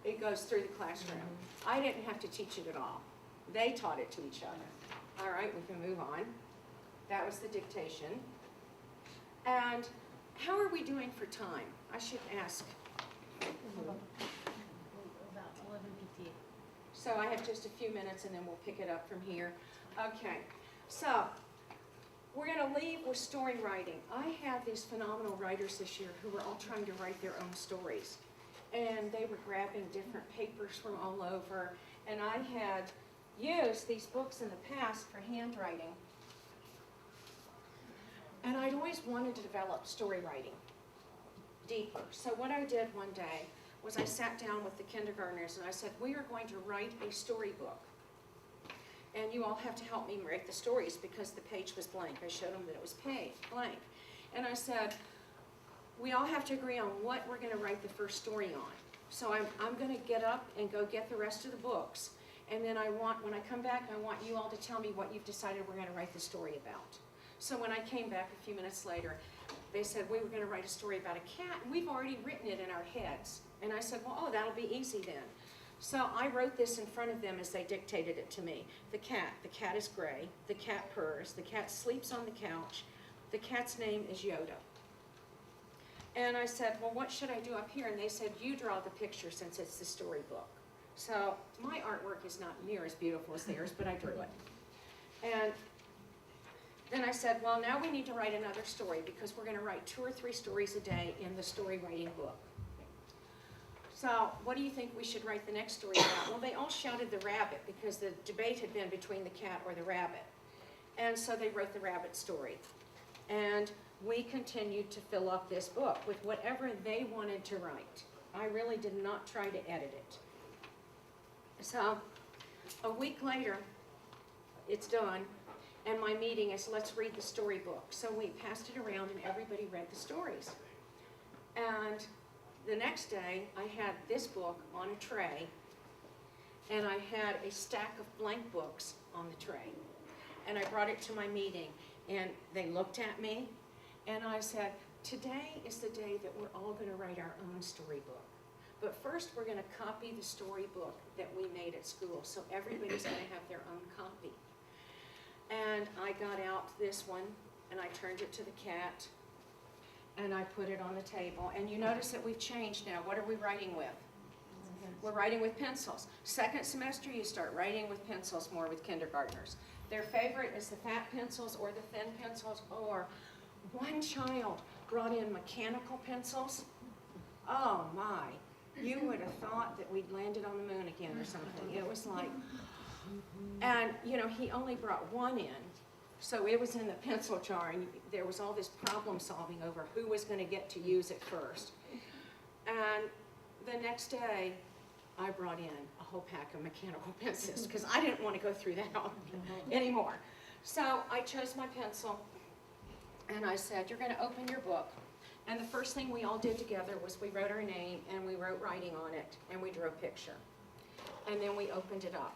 it goes through the classroom. I didn't have to teach it at all. They taught it to each other. All right, we can move on. That was the dictation. And how are we doing for time? I should ask. About 11 PT. So I have just a few minutes and then we'll pick it up from here. Okay, so we're going to leave with story writing. I had these phenomenal writers this year who were all trying to write their own stories. And they were grabbing different papers from all over. And I had used these books in the past for handwriting. And I'd always wanted to develop story writing deeper. So what I did one day was I sat down with the kindergartners and I said, we are going to write a storybook. And you all have to help me write the stories because the page was blank. I showed them that it was blank. And I said, we all have to agree on what we're going to write the first story on. So I'm going to get up and go get the rest of the books. And then when I come back, I want you all to tell me what you've decided we're going to write the story about. So when I came back a few minutes later, they said we were going to write a story about a cat, and we've already written it in our heads. And I said, well, oh, that'll be easy then. So I wrote this in front of them as they dictated it to me. The cat is gray, the cat purrs, the cat sleeps on the couch, the cat's name is Yoda. And I said, well, what should I do up here? And they said, you draw the picture since it's the storybook. So my artwork is not near as beautiful as theirs, but I drew it. And then I said, well, now we need to write another story because we're going to write 2 or 3 stories a day in the story writing book. So what do you think we should write the next story about? Well, they all shouted the rabbit because the debate had been between the cat or the rabbit. And so they wrote the rabbit story. And we continued to fill up this book with whatever they wanted to write. I really did not try to edit it. So a week later, it's done. And my meeting is, let's read the storybook. So we passed it around and everybody read the stories. And the next day, I had this book on a tray, and I had a stack of blank books on the tray. And I brought it to my meeting, and they looked at me, and I said, today is the day that we're all going to write our own storybook. But first, we're going to copy the storybook that we made at school, so everybody's going to have their own copy. And I got out this one, and I turned it to the cat, and I put it on the table. And you notice that we've changed now. What are we writing with? We're writing with pencils. Second semester, you start writing with pencils more with kindergartners. Their favorite is the fat pencils or the thin pencils, or one child brought in mechanical pencils. Oh my, you would have thought that we'd landed on the moon again or something. It was like, and you know, he only brought one in. So it was in the pencil jar, and there was all this problem solving over who was going to get to use it first. And the next day, I brought in a whole pack of mechanical pencils because I didn't want to go through that anymore. So I chose my pencil, and I said, you're going to open your book. And the first thing we all did together was we wrote our name, and we wrote writing on it, and we drew a picture. And then we opened it up.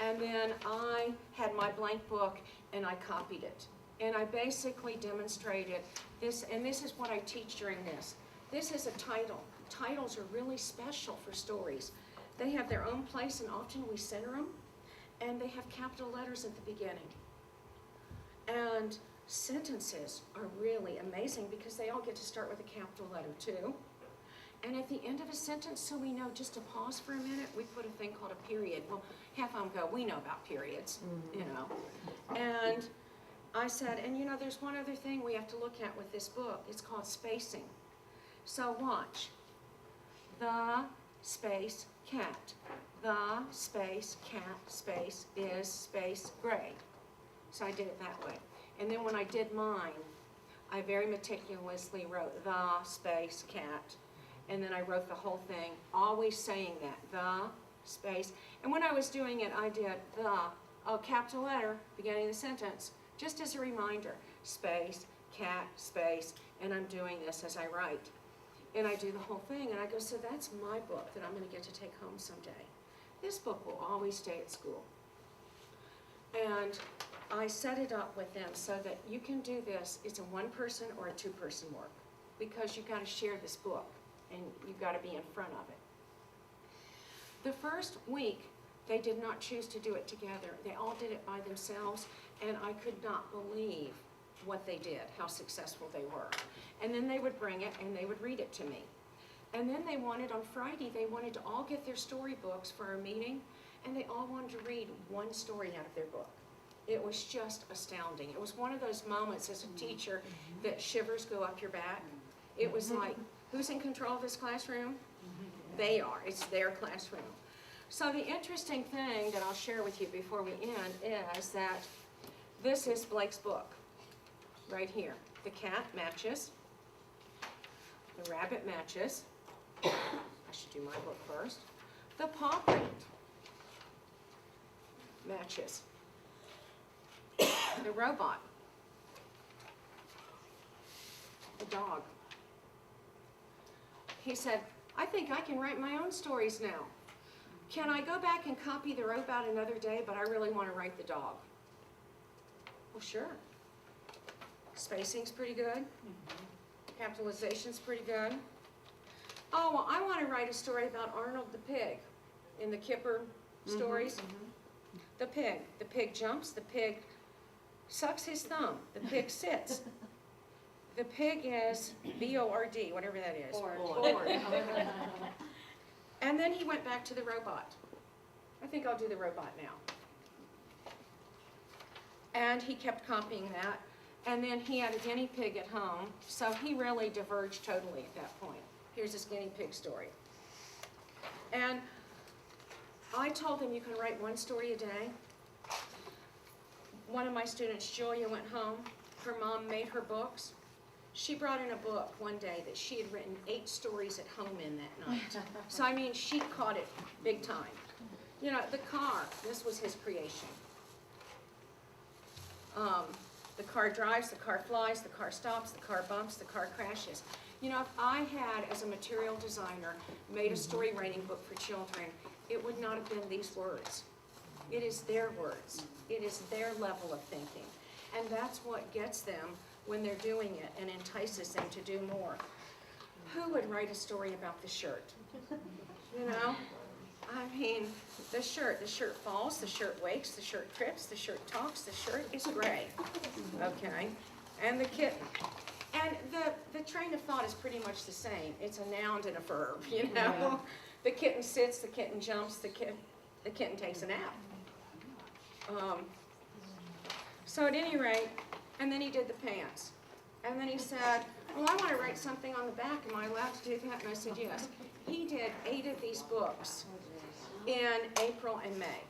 And then I had my blank book and I copied it. And I basically demonstrated this, and this is what I teach during this. This is a title. Titles are really special for stories. They have their own place, and often we center them, and they have capital letters at the beginning. And sentences are really amazing because they all get to start with a capital letter too. And at the end of a sentence, so we know just to pause for a minute, we put a thing called a period. Well, half of them go, we know about periods, you know. And I said, and you know, there's one other thing we have to look at with this book. It's called spacing. So watch. The space cat. The space cat space is space gray. So I did it that way. And then when I did mine, I very meticulously wrote the space cat. And then I wrote the whole thing, always saying that, the space. And when I was doing it, I did the, capital letter, beginning of the sentence, just as a reminder, space, cat, space, and I'm doing this as I write. And I do the whole thing, and I go, so that's my book that I'm going to get to take home someday. This book will always stay at school. And I set it up with them so that you can do this, it's a one-person or a two-person work, because you've got to share this book, and you've got to be in front of it. The first week, they did not choose to do it together. They all did it by themselves, and I could not believe what they did, how successful they were. And then they would bring it, and they would read it to me. And then they wanted, on Friday, they wanted to all get their storybooks for our meeting, and they all wanted to read one story out of their book. It was just astounding. It was one of those moments as a teacher that shivers go up your back. It was like, who's in control of this classroom? They are. It's their classroom. So the interesting thing that I'll share with you before we end is that this is Blake's book, right here. The cat matches. The rabbit matches. I should do my book first. The paw print matches. The robot. The dog. He said, I think I can write my own stories now. Can I go back and copy the robot another day, but I really want to write the dog? Well, sure. Spacing's pretty good. Capitalization's pretty good. Oh, well, I want to write a story about Arnold the pig in the Kipper stories. The pig jumps, the pig sucks his thumb, the pig sits. The pig is B-O-R-D, whatever that is. Bored. And then he went back to the robot. I think I'll do the robot now. And he kept copying that. And then he had a guinea pig at home, so he really diverged totally at that point. Here's his guinea pig story. And I told him you can write one story a day. One of my students, Julia, went home. Her mom made her books. She brought in a book one day that she had written 8 stories at home in that night. So, I mean, she caught it big time. You know, the car, this was his creation. The car drives, the car flies, the car stops, the car bumps, the car crashes. You know, if I had, as a material designer, made a story writing book for children, it would not have been these words. It is their words. It is their level of thinking. And that's what gets them when they're doing it and entices them to do more. Who would write a story about the shirt? You know? I mean, the shirt falls, the shirt wakes, the shirt trips, the shirt talks, the shirt is gray. Okay? And the kitten. And the train of thought is pretty much the same. It's a noun and a verb, you know? Yeah. The kitten sits, the kitten jumps, the kitten takes a nap. So at any rate, and then he did the pants. And then he said, well, I want to write something on the back. Am I allowed to do that? And I said, yes. He did 8 of these books in April and May.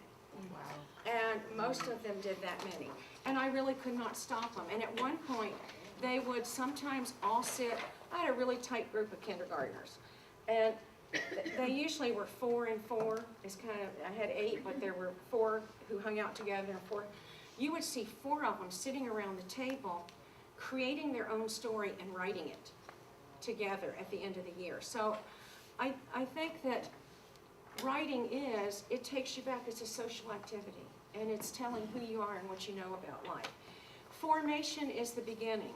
And most of them did that many. And I really could not stop them. And at one point, they would sometimes all sit. I had a really tight group of kindergartners. And they usually were 4 and 4. It's kind of, I had 8, but there were 4 who hung out together and 4. You would see 4 of them sitting around the table, creating their own story and writing it together at the end of the year. So I think that writing is, it takes you back as a social activity, and it's telling who you are and what you know about life. Formation is the beginning.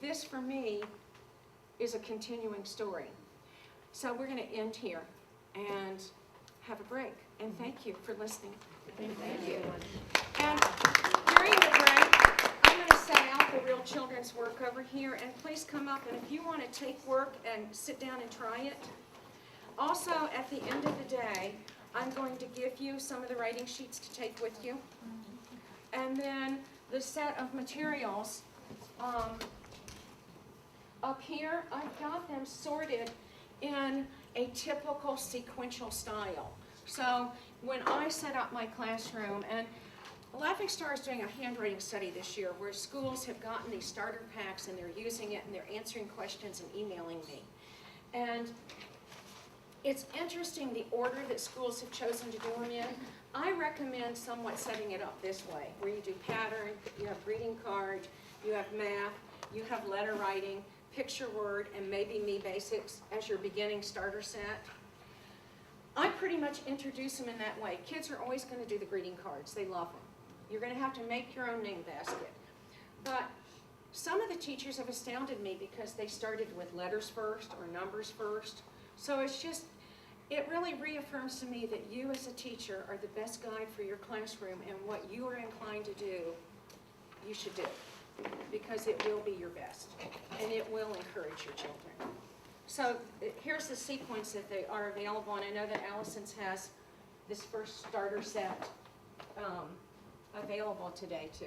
This, for me, is a continuing story. So we're going to end here and have a break. And thank you for listening. Thank you. And during the break, I'm going to set out the real children's work over here, and please come up, and if you want to take work and sit down and try it. Also, at the end of the day, I'm going to give you some of the writing sheets to take with you. And then the set of materials, up here, I've got them sorted in a typical sequential style. So when I set up my classroom, and Laughing Star is doing a handwriting study this year where schools have gotten these starter packs and they're using it and they're answering questions and emailing me. And it's interesting the order that schools have chosen to do them in. I recommend somewhat setting it up this way, where you do pattern, you have greeting card, you have math, you have letter writing, picture word, and maybe Me Basics as your beginning starter set. I pretty much introduce them in that way. Kids are always going to do the greeting cards. They love them. You're going to have to make your own name basket. But some of the teachers have astounded me because they started with letters first or numbers first. So it's just, it really reaffirms to me that you as a teacher are the best guide for your classroom, and what you are inclined to do, you should do, because it will be your best and it will encourage your children. So here's the sequence that they are available, and I know that Allison's has this first starter set available today too.